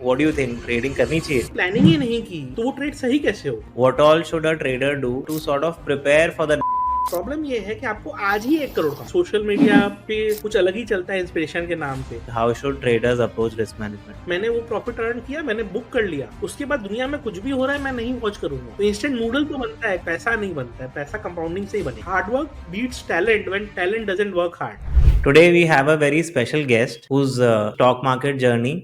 what do you think? Trading करनी चाहिए? Planning ही नहीं की तो वो ट्रेड सही कैसे हो? What all should a trader do to sort of prepare for the? Problem ये है कि आपको आज ही 1 करोड़ का सोशल मीडिया पे कुछ अलग ही चलता है इंस्पिरेशन के नाम पे। How should traders approach risk management? मैंने वो प्रॉफिट अर्न किया, मैंने बुक कर लिया, उसके बाद दुनिया में कुछ भी हो रहा है मैं नहीं वॉच करूंगा। तो इंस्टेंट नूडल तो बनता है, पैसा नहीं बनता है, पैसा कंपाउंडिंग से ही बनेगा। Hard work beats talent when talent doesn't work hard. Today we have a very special guest whose stock market journey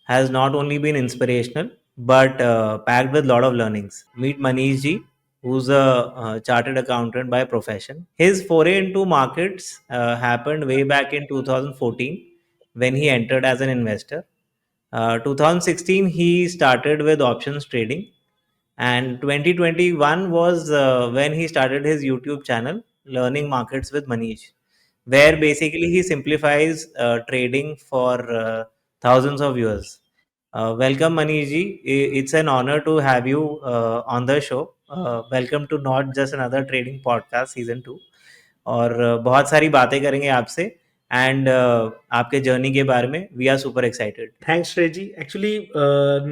has not only been inspirational but packed with a lot of learnings. Meet Manish ji, who's a chartered accountant by profession. His foray into markets happened way back in 2014 when he entered as an investor. 2016 he started with options trading, and 2021 was when he started his YouTube channel, Learning Markets with Manish, where basically he simplifies trading for thousands of viewers. Welcome, Manish ji. It's an honor to have you on the show. Welcome to Not Just Another Trading Podcast Season 2. और बहुत सारी बातें करेंगे आपसे and आपके journey के बारे में. We are super excited. Thanks Shrey ji. Actually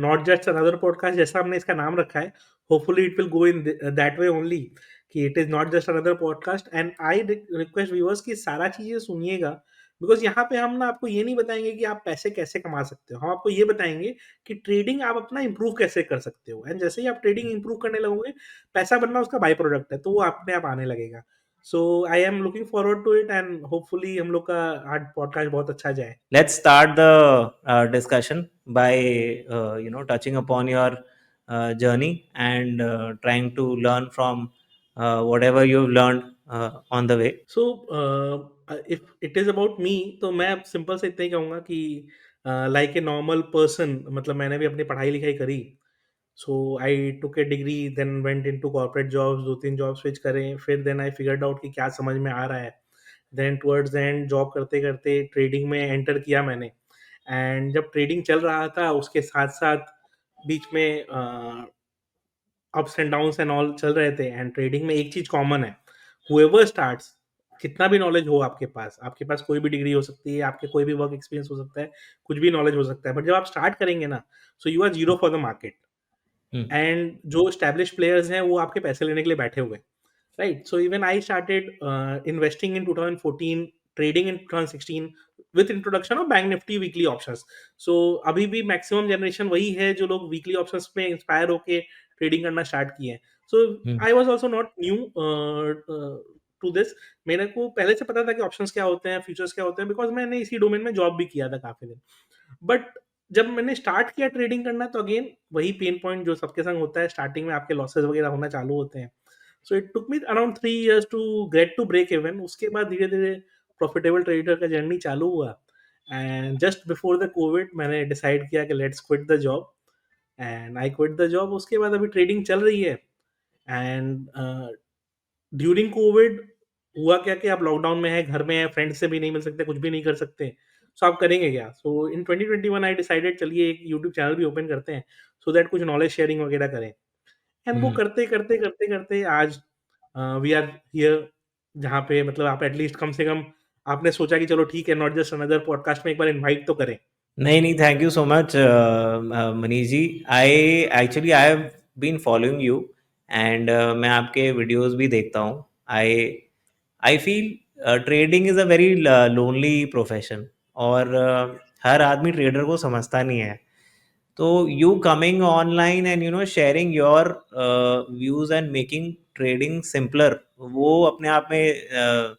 not just another podcast जैसा हमने इसका नाम रखा है, hopefully it will go in that way only कि it is not just another podcast. And I request viewers कि सारा चीजें सुनिएगा, बिकॉज यहाँ पे हम ना आपको ये नहीं बताएंगे कि आप पैसे कैसे कमा सकते हो, हम आपको ये बताएंगे कि ट्रेडिंग आप अपना इंप्रूव कैसे कर सकते हो। एंड जैसे ही आप ट्रेडिंग इंप्रूव करने लगोगे, पैसा बनना उसका बाई प्रोडक्ट है, तो वो अपने आप आने लगेगा। So I am looking forward to it and hopefully हम लोग का आज पॉडकास्ट बहुत अच्छा जाए। Let's start the discussion by touching upon your journey and trying to learn from whatever you've learned on the way. So if it is about me, तो मैं simple से इतना ही कहूँगा कि लाइक ए नॉर्मल पर्सन, मतलब मैंने भी अपनी पढ़ाई लिखाई करी। So I took a degree, then went into corporate jobs, 2-3 job switch करें, फिर देन आई फिगर्ड आउट कि क्या समझ में आ रहा है। Then towards the end job करते करते ट्रेडिंग में एंटर किया मैंने। एंड जब ट्रेडिंग चल रहा था उसके साथ साथ बीच में ups and downs and all चल रहे थे। एंड ट्रेडिंग में एक चीज कॉमन है, हुएवर स्टार्ट्स, कितना भी नॉलेज हो आपके पास कोई भी डिग्री हो सकती है, आपके कोई भी वर्क एक्सपीरियंस हो सकता है, कुछ भी नॉलेज हो सकता है, बट जब आप स्टार्ट करेंगे ना, so you are zero for the market. And जो स्टैब्लिश प्लेयर्स हैं वो आपके पैसे लेने के लिए बैठे हुए, right? So even I started investing in 2014, trading in 2016 with introduction of Bank Nifty weekly options. So अभी भी मैक्सिमम जनरेशन वही है जो लोग वीकली ऑप्शंस में इंस्पायर होके ट्रेडिंग करना स्टार्ट किए हैं। So I was also not new to this. मेरे को पहले से पता था कि ऑप्शंस क्या होते हैं, फ्यूचर्स क्या होते हैं, बिकॉज मैंने इसी डोमेन में जॉब भी किया था काफी दिन। बट जब मैंने स्टार्ट किया ट्रेडिंग करना, तो अगेन वही पेन पॉइंट जो सबके संग होता है, स्टार्टिंग में आपके लॉसेस वगैरह होना चालू होते हैं। So it took me around 3 years to get to break even. उसके बाद धीरे धीरे प्रॉफिटेबल ट्रेडर का जर्नी चालू हुआ। And just before the Covid मैंने डिसाइड किया कि let's quit the job, and I quit the job. उसके बाद अभी ट्रेडिंग चल रही है। एंड ड्यूरिंग कोविड हुआ क्या कि आप लॉकडाउन में है, घर में है, फ्रेंड से भी नहीं मिल सकते, कुछ भी नहीं कर सकते, सो आप करेंगे क्या? सो इन 2021 आई डिसाइडेड चलिए एक यूट्यूब चैनल भी ओपन करते हैं, सो दैट कुछ नॉलेज शेयरिंग वगैरह करें। एंड वो करते करते करते करते आज वी आर हियर, जहाँ पे मतलब आप एटलीस्ट कम से कम आपने सोचा कि चलो ठीक है, नॉट जस्ट अनदर पॉडकास्ट में एक बार इनवाइट तो करें। नहीं नहीं, thank you so much Manish ji. I have been following you and मैं आपके वीडियोस भी देखता हूँ. I I feel trading is a very lonely profession, और हर आदमी ट्रेडर को समझता नहीं है. तो you coming online and sharing your views and making trading simpler, वो अपने आप में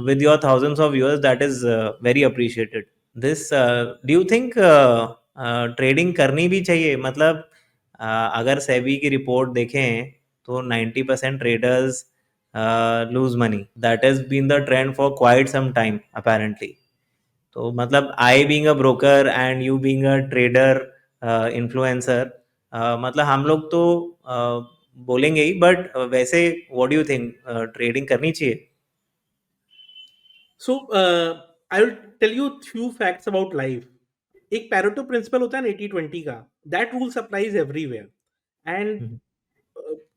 with your thousands of viewers, that is very appreciated. This do you think trading करनी भी चाहिए? मतलब अगर सेबी की रिपोर्ट देखें तो 90% traders lose money. That has been the trend for quite some time apparently. तो मतलब I being a broker and you being a trader influencer, मतलब हम लोग तो बोलेंगे ही, बट वैसे what do you think, trading करनी चाहिए? So I will tell you few facts about life. एक पैरेटो प्रिंसिपल होता है 80-20 का, that rule applies everywhere. And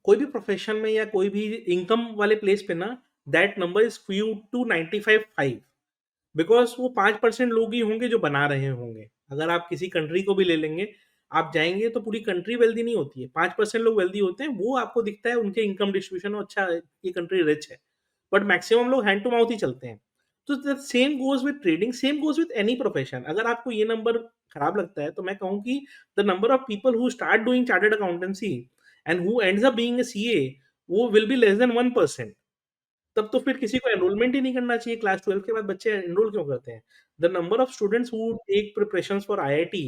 कोई भी प्रोफेशन में या कोई भी इनकम वाले प्लेस पे ना, that number is skewed to 95-5, because वो 5% लोग ही होंगे जो बना रहे होंगे। अगर आप किसी कंट्री को भी ले लेंगे, आप जाएँगे तो पूरी कंट्री वेल्दी नहीं होती है, 5% लोग वेल्दी होते हैं, वो आपको दिखता है उनके इनकम डिस्ट्रीब्यूशन में अच्छा ये कंट्री रिच है। बट मैक्सिमम लोग हैंड टू माउथ ही चलते हैं। तो the same goes with trading, same goes with any profession. अगर आपको ये नंबर खराब लगता है, तो मैं कहूँ कि the number of people who start doing chartered accountancy and who ends up being a CA, वो विल बी लेस देन 1%। तब तो फिर किसी को एनरोलमेंट ही नहीं करना चाहिए, क्लास 12 के बाद बच्चे एनरोल क्यों करते हैं? The number of students who take preparations for IIT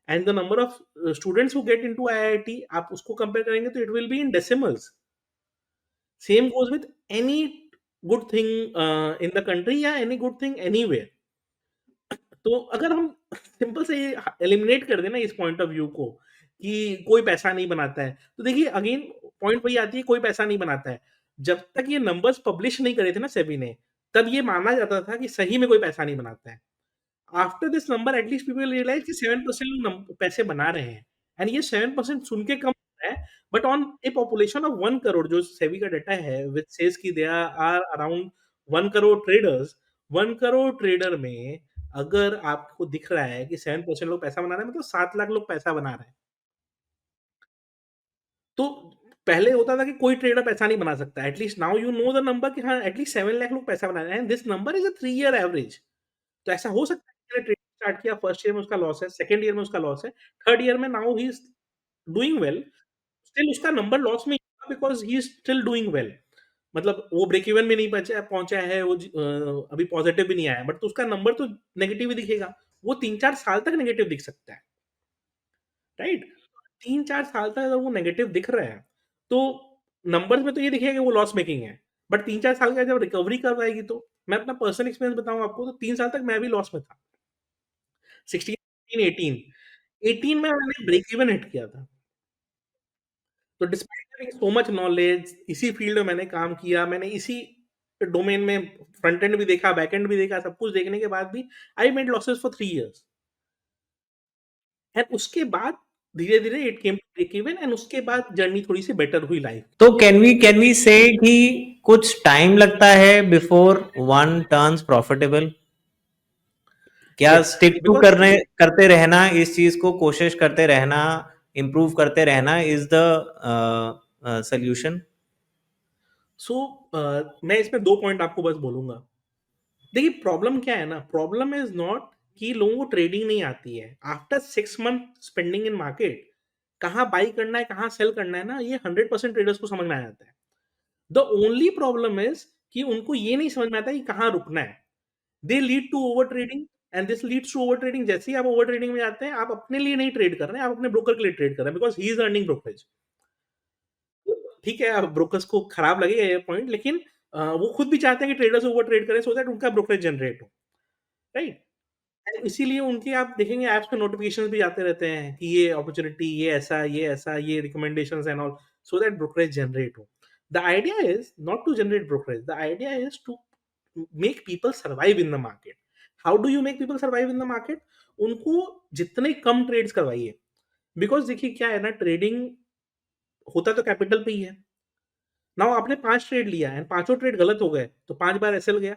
and the number of students who get into IIT, आप उसको कंपेयर करेंगे तो it will be in decimals. Same goes with any good thing in the country या any good thing anywhere. तो अगर हम simple से ये एलिमिनेट कर दें ना इस पॉइंट ऑफ व्यू को कि कोई पैसा नहीं बनाता है, तो देखिए अगेन पॉइंट वही आती है, कोई पैसा नहीं बनाता है। जब तक ये नंबर्स पब्लिश नहीं करे थे ना सेबी ने, तब ये माना जाता था कि सही में कोई पैसा नहीं बनाता है। After this number at least people realise कि 7% लोग पैसे बना रहे हैं एंड ये 7% सुन के कम है, but on a population of 1 crore, जो सेबी का डाटा है व्हिच सेज कि there are around 1 crore traders, 1 crore trader में अगर आपको दिख रहा है कि 7% लोग पैसा बना रहे हैं, मतलब 7 लाख लोग पैसा बना रहे हैं। तो पहले होता था कि कोई ट्रेडर पैसा नहीं बना सकता, at least now you know the number कि हाँ, एट लीस्ट 7 लाख लोग पैसा बना रहे हैं and this number is a 3 year average. तो ऐसा हो सकता है कि मैंने ट्रेडिंग स्टार्ट किया, फर्स्ट ईयर में उसका लॉस है, सेकंड ईयर में उसका लॉस है, थर्ड ईयर में now he is doing well, still उसका नंबर लॉस में ही होगा because he is still doing well. मतलब वो ब्रेक इवन में नहीं पहुँचा है, वो अभी पॉज़िटिव भी नहीं आया है, बट तो उसका नंबर तो नेगेटिव ही दिखेगा। वो 3-4 साल तक नेगेटिव दिख सकता है, राइट? 3-4 साल तक अगर वो नेगेटिव दिख रहा है, तो नंबर्स में तो ये दिखेगा कि वो लॉस मेकिंग है, बट 3-4 साल का जब रिकवरी कब आएगी तो? मैं अपना पर्सनल एक्सपीरियंस बताऊँ आपको, तो 3 साल तक मैं भी लॉस में था। 16, 17, 18 में मैंने ब्रेक इवन हिट किया था। तो despite having so much knowledge, इसी फील्ड में मैंने काम किया, मैंने इसी डोमेन में फ्रंट एंड भी देखा, बैक एंड भी देखा, सब कुछ देखने के बाद भी I made losses for 3 years and उसके बाद धीरे-धीरे it came to break even and उसके बाद जर्नी थोड़ी-सी बेटर हुई लाइफ। तो कैन वी से कि कुछ टाइम लगता है बिफोर वन टर्न्स प्रॉफिटेबल? क्या यस, स्टिक टू बिकॉज़ करने करते रहना, इस चीज को कोशिश करते रहना, इम्प्रूव करते रहना इज द सॉल्यूशन? सो मैं इसमें 2 पॉइंट आपको बस बोलूँगा। देखिए प्रॉब्लम क्या है ना, प्रॉब्लम इज़ नॉट कि लोगों को ट्रेडिंग नहीं आती है। आफ्टर 6 मंथ स्पेंडिंग इन मार्केट, कहाँ बाय करना है, कहाँ सेल करना है ना, ये 100% ट्रेडर्स को समझ में आ जाता है। द ओनली प्रॉब्लम इज़ कि उनको ये नहीं समझ में आता है कि कहाँ रुकना है। They lead to over trading and this leads to over trading. जैसे ही आप ओवर ट्रेडिंग में जाते हैं, आप अपने लिए नहीं ट्रेड कर रहे हैं, आप अपने ब्रोकर के लिए ट्रेड कर रहे हैं because he is earning brokerage. ठीक है, अब ब्रोकर्स को खराब लगेगा ये पॉइंट, लेकिन वो खुद भी चाहते हैं कि ट्रेडर्स ओवर ट्रेड करें सो दैट उनका ब्रोकरेज जनरेट हो, राइट? एंड इसीलिए उनके आप देखेंगे ऐप्स पे नोटिफ़िकेशंस भी आते रहते हैं कि ये अपॉर्च्युनिटी, ये ऐसा, ये recommendations and all, so that brokerage generate हो। The idea is not to generate brokerage, the idea is to make people survive in the market. How do you make people survive in the market? उनको जितने कम trades करवाइए, because देखिए क्या है ना, trading होता तो कैपिटल पे ही है। नाउ आपने 5 ट्रेड लिया एंड पाँचों ट्रेड गलत हो गए, तो 5 बार एसएल गया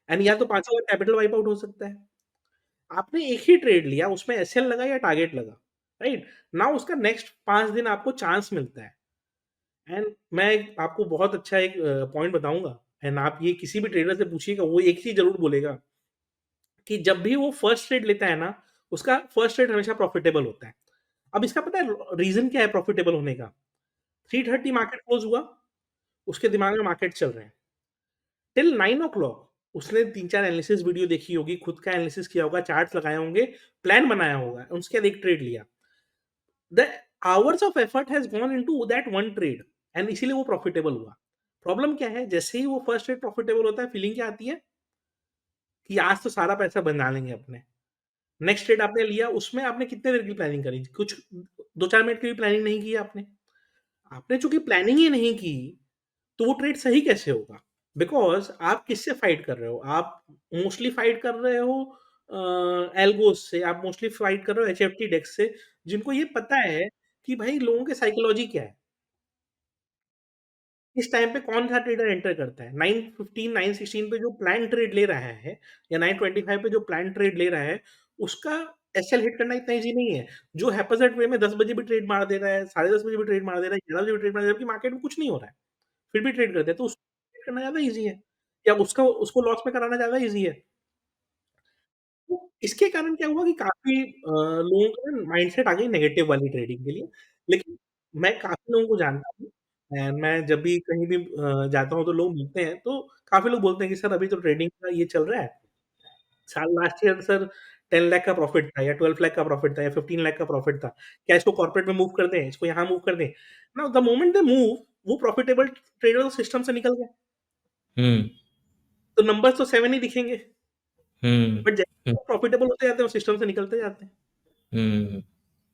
एंड या तो पाँचों बार कैपिटल वाइप आउट हो सकता है। आपने एक ही ट्रेड लिया, उसमें एसएल लगा या टारगेट लगा, राइट? नाउ उसका नेक्स्ट 5 दिन आपको चांस मिलता है एंड मैं आपको बहुत अच्छा एक पॉइंट बताऊँगा एंड आप ये किसी भी ट्रेडर से पूछिएगा, वो एक चीज़ ज़रूर बोलेगा कि जब भी वो फर्स्ट ट्रेड लेता है ना, उसका फर्स्ट ट्रेड हमेशा प्रॉफिटेबल होता है। अब इसका पता है रीज़न क्या है प्रॉफिटेबल होने का? 3:30 मार्केट क्लोज़ हुआ, उसके दिमाग में मार्केट चल रहे हैं। टिल 9 ओ क्लॉक उसने 3-4 एनालिसिस वीडियो देखी होगी, खुद का एनालिसिस किया होगा, चार्ट्स लगाए होंगे, प्लान बनाया होगा, उसके बाद एक ट्रेड लिया। The hours of effort has gone into that one trade and इसीलिए वो प्रॉफिटेबल हुआ। प्रॉब्लम क्या है, जैसे ही वो फर्स्ट ट्रेड प्रॉफिटेबल होता है, फीलिंग क्या आती है कि आज तो सारा पैसा बना लेंगे अपने। नेक्स्ट ट्रेड आपने लिया, उसमें आपने कितने देर की प्लानिंग करी? कुछ 2-4 मिनट की भी प्लानिंग नहीं की आपने। आपने चूँकि प्लानिंग ही नहीं की, तो वो ट्रेड सही कैसे होगा? बिकॉज़ आप किससे फाइट कर रहे हो? आप मोस्टली फाइट कर रहे हो एल्गोज़ से, आप मोस्टली फाइट कर रहे हो एचएफटी डेस्क से, जिनको ये पता है कि भाई लोगों की साइकोलॉजी क्या है। इस टाइम पे कौन-सा ट्रेडर एंटर करता है? 9:15, 9:16 पे जो प्लान ट्रेड ले रहा है या 9:25 पे जो प्लान ट्रेड ले रहा है, उसका एसएल हिट करना इतना ईज़ी नहीं है। जो हैपोसाइट वे में 10 बजे भी ट्रेड मार दे रहा है, साढ़े 10 बजे भी ट्रेड मार दे रहा है, 11 बजे भी ट्रेड मार दे रहा है, जबकि मार्केट में कुछ नहीं हो रहा है, फिर भी ट्रेड करते हैं, तो उसको ट्रेड करना ज़्यादा ईज़ी है या उसका उसको लॉस में कराना ज़्यादा ईज़ी है। तो इसके कारण क्या हुआ कि काफ़ी लोगों का ना माइंडसेट आ गई नेगेटिव वाली ट्रेडिंग के लिए। लेकिन मैं काफ़ी लोगों को जानता हूँ एंड मैं जब भी कहीं भी जाता हूँ तो लोग मिलते हैं, तो काफ़ी लोग बोलते हैं कि सर अभी तो ट्रेडिंग का ये चल रहा है। साल लास्ट ईयर सर 10 लाख का प्रॉफिट था या 12 लाख का प्रॉफिट था या 15 लाख का प्रॉफिट था। क्या इसको कॉर्पोरेट में मूव कर दें? इसको यहाँ मूव कर दें? Now the moment they move वो प्रॉफिटेबल ट्रेडर तो सिस्टम से निकल गए। हुँ, तो नंबर्स तो 7 ही दिखेंगे, हुँ, बट हुँ, जैसे वो प्रॉफिटेबल होते जाते हैं, वो सिस्टम से निकलते जाते हैं। हुँ,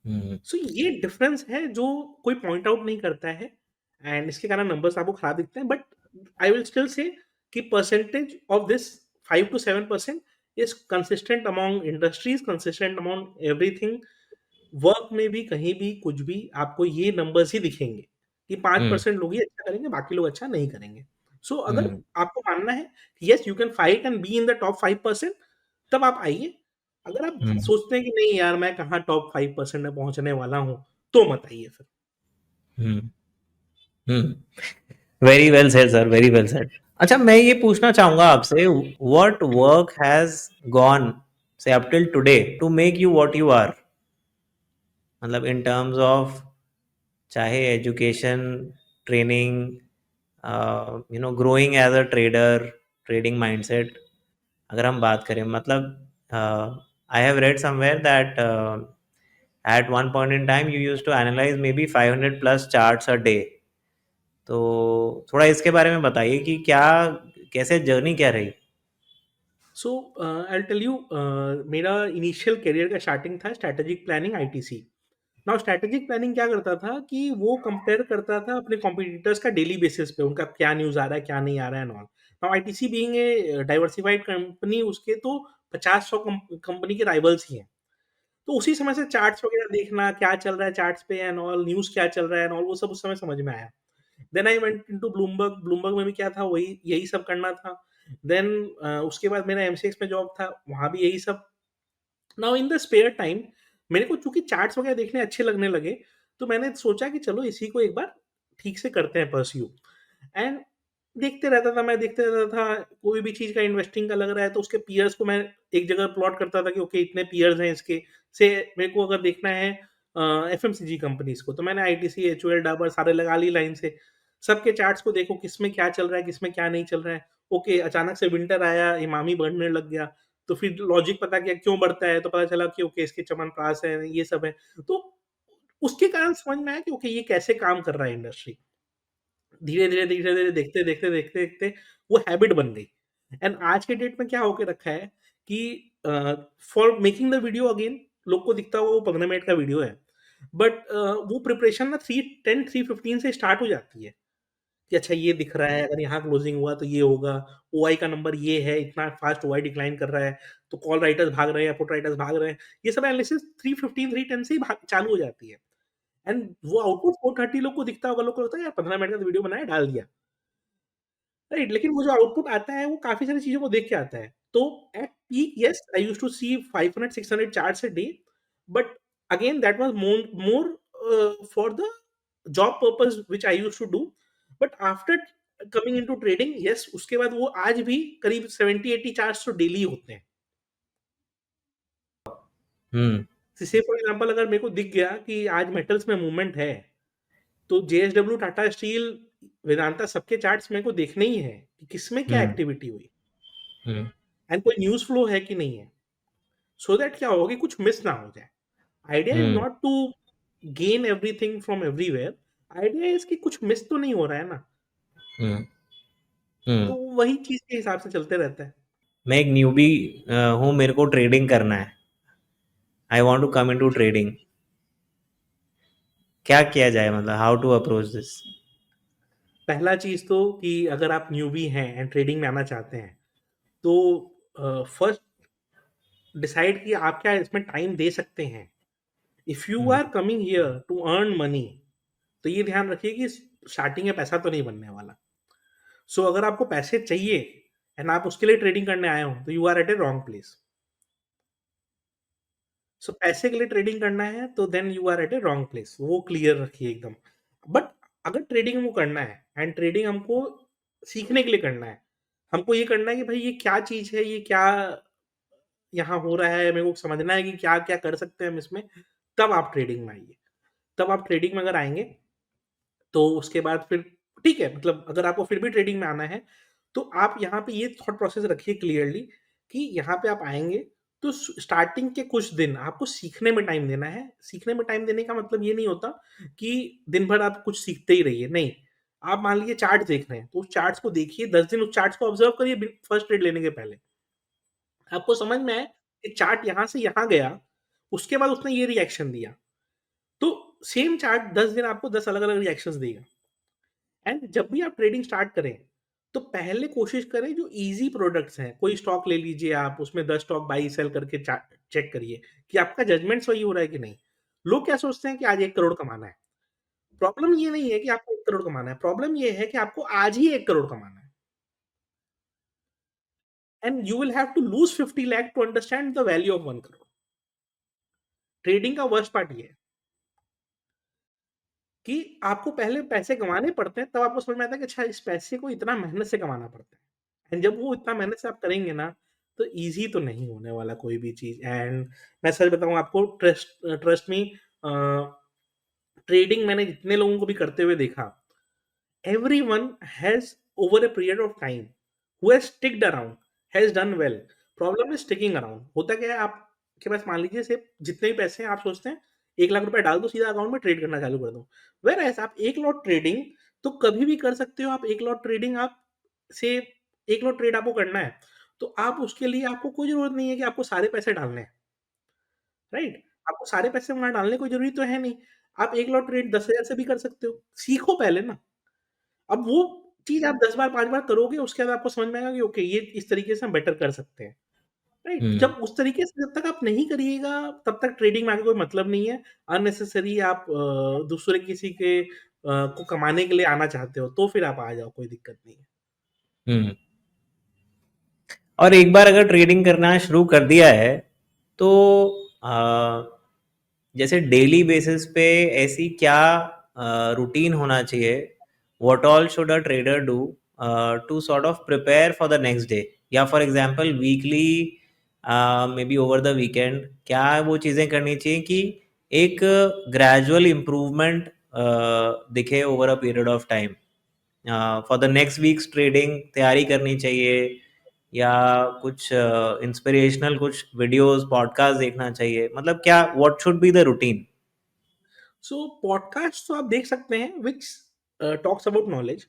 हुँ, सो ये डिफरेंस है जो कोई पॉइंट आउट नहीं करता है एंड इसके कारण नंबर्स आपको खराब दिखते हैं, but I will still say कि percentage of this 5 to 7% is consistent among industries, consistent among everything. Work में भी कहीं भी कुछ भी आपको ये नंबर्स ही दिखेंगे कि हुँ, 5% लोग ही अच्छा करेंगे, बाकी लोग अच्छा नहीं करेंगे। सो अगर हुँ, आपको मानना है yes you can fight and be in the top 5%, तब आप आइए। अगर आप हुँ, सोचते हैं कि नहीं यार मैं कहाँ टॉप 5% में पहुंचने वाला हूँ, तो मत आइए फिर। हुँ, हुँ। Very well said sir, very well said. अच्छा, मैं ये पूछना चाहूँगा आपसे, व्हाट वर्क हैज़ गॉन से up till today to make you what you are? मतलब इन टर्म्स ऑफ, चाहे education, training, growing as a trader, trading mindset, अगर हम बात करें, मतलब I have read somewhere that at one point in time you use to analyze maybe 500 plus charts a day. तो थोड़ा इसके बारे में बताइए कि क्या, कैसे जर्नी क्या रही? सो आई टेल यू, मेरा इनिशियल करियर का स्टार्टिंग था strategic planning ITC. Now strategic planning क्या करता था कि वो कंपेयर करता था अपने कॉम्पिटिटर्स का डेली बेसिस पे, उनका क्या न्यूज़ आ रहा है, क्या नहीं आ रहा है and all. Now ITC being a diversified company, उसके तो 50-100 कंपनी के राइवल्स ही हैं। तो उसी समय से चार्ट्स वगैरह देखना, क्या चल रहा है चार्ट्स पे एंड ऑल, न्यूज़ क्या चल रहा है एंड ऑल, वो सब उस समय समझ में आया। Then I went into Bloomberg, Bloomberg में भी क्या था, वही यही सब करना था। देन उसके बाद मेरा एमसीएक्स में जॉब था, वहाँ भी यही सब। Now in the spare time मेरे को चूँकि चार्ट्स वगैरह देखने अच्छे लगने लगे, तो मैंने सोचा कि चलो इसी को एक बार ठीक से करते हैं परस्यू। एंड देखते रहता था मैं, देखते रहता था, कोई भी चीज़ का इन्वेस्टिंग का लग रहा है तो उसके पीयर्स को मैं एक जगह प्लॉट करता था कि ओके इतने पीयर्स हैं इसके। से मेरे को अगर देखना है एफएमसीजी कंपनीज़ को, तो मैंने आईटीसी, एचयूएल, डाबर सारे लगा ली लाइन से। सबके चार्ट्स को देखो किसमें क्या चल रहा है, किसमें क्या नहीं चल रहा है। ओके, अचानक से विंटर आया, इमामी बढ़ने लग गया, तो फिर लॉजिक पता किया क्यों बढ़ता है, तो पता चला कि ओके इसके च्यवनप्राश है, ये सब है। तो उसके कारण समझ में आया कि ओके ये कैसे काम कर रहा है इंडस्ट्री। धीरे-धीरे, धीरे-धीरे, देखते, देखते, देखते, देखते वो हैबिट बन गई। एंड आज के डेट में क्या होके रखा है कि for making the video again, लोग को दिखता होगा वो 15 मिनट का वीडियो है। बट वो प्रिपरेशन ना 3:10, 3:15 से स्टार्ट हो जाती है कि अच्छा ये दिख रहा है, अगर यहाँ क्लोजिंग हुआ तो ये होगा, ओआई का नंबर ये है, इतना फास्ट ओआई डिक्लाइन कर रहा है, तो कॉल राइटर्स भाग रहे हैं या पुट राइटर्स भाग रहे हैं। ये सब एनालिसिस 3:15, 3:10 से ही चालू हो जाती है। एंड वो आउटपुट 4:30 लोग को दिखता होगा, लोग को लगता है यार 15 मिनट का तो वीडियो बनाया, डाल दिया। राइट, लेकिन वो जो आउटपुट आता है वो काफ़ी सारी चीज़ों को देख के आता है। तो at peak yes I used to see 500 600 charts a day, but again that was more for the job purpose which I used to do. But after coming into trading, yes उसके बाद वो आज भी करीब 70-80 चार्ट्स तो daily होते हैं। हुँ, से फॉर एग्जांपल अगर मेरे को दिख गया कि आज मेटल्स में मूवमेंट है, तो जेएसडब्ल्यू, टाटा स्टील, वेदांता सबके चार्ट्स मेरे को देखने ही हैं कि किसमें क्या हुँ, एक्टिविटी हुई हुँ, एंड कोई न्यूज़ फ्लो है कि नहीं है। सो दैट क्या होगा कि कुछ मिस ना हो जाए। Idea is um, not to gain everything from everywhere, idea is कि कुछ मिस तो नहीं हो रहा है ना, हुँ, हुँ। तो वही चीज़ के हिसाब से चलते रहता है। मैं एक न्यूबी हूँ, मेरे को ट्रेडिंग करना है। I want to come into trading. क्या किया जाए, मतलब हाउ टू अप्रोच दिस? पहला चीज़ तो कि अगर आप न्यूबी हैं एंड ट्रेडिंग में आना चाहते हैं, तो फर्स्ट डिसाइड कि आप क्या इसमें टाइम दे सकते हैं। If you um, are coming here to earn money, तो ये ध्यान रखिए कि स्टार्टिंग में पैसा तो नहीं बनने वाला। सो अगर आपको पैसे चाहिए एंड आप उसके लिए ट्रेडिंग करने आए हो, तो you are at a wrong place. So पैसे के लिए ट्रेडिंग करना है तो then you are at a wrong place, वो क्लियर रखिए एकदम। बट अगर ट्रेडिंग हमको करना है एंड ट्रेडिंग हमको सीखने के लिए करना है, हमको ये करना है कि भाई ये क्या चीज़ है, ये क्या यहाँ हो रहा है, मेरे को समझना है कि क्या-क्या कर सकते हैं हम इसमें, तब आप ट्रेडिंग में आइए। तब आप ट्रेडिंग में अगर आएँगे, तो उसके बाद फिर ठीक है, मतलब अगर आपको फिर भी ट्रेडिंग में आना है, तो आप यहाँ पे ये थॉट प्रोसेस रखिए क्लियरली कि यहाँ पे आप आएँगे, तो स्टार्टिंग के कुछ दिन आपको सीखने में टाइम देना है। सीखने में टाइम देने का मतलब ये नहीं होता कि दिन भर आप कुछ सीखते ही रहिए, नहीं। आप मान लीजिए चार्ट देख रहे हैं, तो उस चार्ट्स को देखिए, 10 दिन उस चार्ट्स को ऑब्ज़र्व करिए फर्स्ट ट्रेड लेने के पहले। आपको समझ में आए कि चार्ट यहाँ से यहाँ गया, उसके बाद उसने ये रिएक्शन दिया। तो सेम चार्ट 10 दिन आपको 10 अलग-अलग रिएक्शंस देगा। एंड जब भी आप ट्रेडिंग स्टार्ट करें, तो पहले कोशिश करें जो ईज़ी प्रोडक्ट्स हैं, कोई स्टॉक ले लीजिए आप, उसमें 10 स्टॉक बाई सेल करके चा चेक करिए कि आपका जजमेंट सही हो रहा है कि नहीं। लोग क्या सोचते हैं कि आज 1 करोड़ कमाना है। प्रॉब्लम ये नहीं है कि आपको 1 करोड़ कमाना है, प्रॉब्लम ये है कि आपको आज ही 1 करोड़ कमाना है। And you will have to lose 50 lakh to understand the value of 1 crore. Trading का वर्स्ट पार्ट ये है कि आपको पहले पैसे कमाने पड़ते हैं, तब आपको समझ में आता है कि अच्छा इस पैसे को इतना मेहनत से कमाना पड़ता है। एंड जब वो इतना मेहनत से आप करेंगे ना, तो ईज़ी तो नहीं होने वाला कोई भी चीज़। एंड मैं सच बताऊँ आपको, ट्रस्ट मी, अ, ट्रेडिंग मैंने जितने लोगों को भी करते हुए देखा, everyone has over a period of time who has sticked around has done well. Problem is sticking around. होता क्या है, आपके पास मान लीजिए सिर्फ जितने भी पैसे हैं, आप सोचते हैं 1 लाख रुपए डाल दो सीधा अकाउंट में, ट्रेड करना चालू कर दो। वेर एज आप एक लॉट ट्रेडिंग तो कभी भी कर सकते हो। आप एक लॉट ट्रेडिंग आप से एक लॉट ट्रेड आपको करना है, तो आप उसके लिए आपको कोई जरूरत नहीं है कि आपको सारे पैसे डालने हैं, राइट? आपको सारे पैसे वहां डालने की कोई जरूरी तो है नहीं। आप एक लॉट ट्रेड 10,000 से भी कर सकते हो। सीखो पहले ना। अब वो चीज़ आप 10 बार 5 बार करोगे, उसके बाद आपको समझ में आएगा कि ओके, ये इस तरीके से हम बेटर कर सकते हैं, राइट? हुँ। जब उस तरीके से जब तक आप नहीं करिएगा, तब तक ट्रेडिंग में आगे कोई मतलब नहीं है। अननेसेसरी आप दूसरे किसी के को कमाने के लिए आना चाहते हो, तो फिर आप आ जाओ, कोई दिक्कत नहीं है। हुँ। और एक बार अगर ट्रेडिंग करना शुरू कर दिया है, तो जैसे डेली बेसिस पे ऐसी क्या रूटीन होना चाहिए, what all should a trader do to sort of prepare for the next day, या for example weekly, maybe over the weekend, क्या वो चीज़ें करनी चाहिए कि एक ग्रेजुअल इम्प्रूवमेंट दिखे over a period of time, for the next weeks trading तैयारी करनी चाहिए, या कुछ इंस्पिरेशनल कुछ वीडियोस पॉडकास्ट देखना चाहिए, मतलब क्या, what should be the routine? So podcast तो आप देख सकते हैं which talks about knowledge.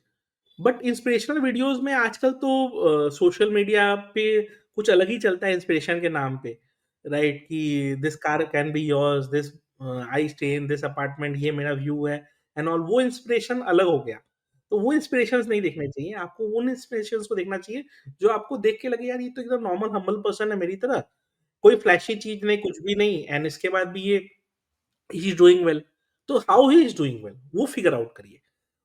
But inspirational videos में आजकल तो सोशल मीडिया पे कुछ अलग ही चलता है इंस्पिरेशन के नाम पे, राइट? कि this car can be yours, this I stay in this apartment, ये मेरा व्यू है एंड ऑल। वो इंस्पिरेशन अलग हो गया। तो वो इंस्पिरेशंस नहीं देखने चाहिए आपको। उन इंस्पिरेशंस को देखना चाहिए जो आपको देख के लगे यार ये तो एकदम नॉर्मल हम्बल पर्सन है मेरी तरह, कोई फ्लैशी चीज नहीं, कुछ भी नहीं, एंड इसके बाद भी ये ही इज डूइंग वेल। तो how he is doing well वो फिगर आउट करिए।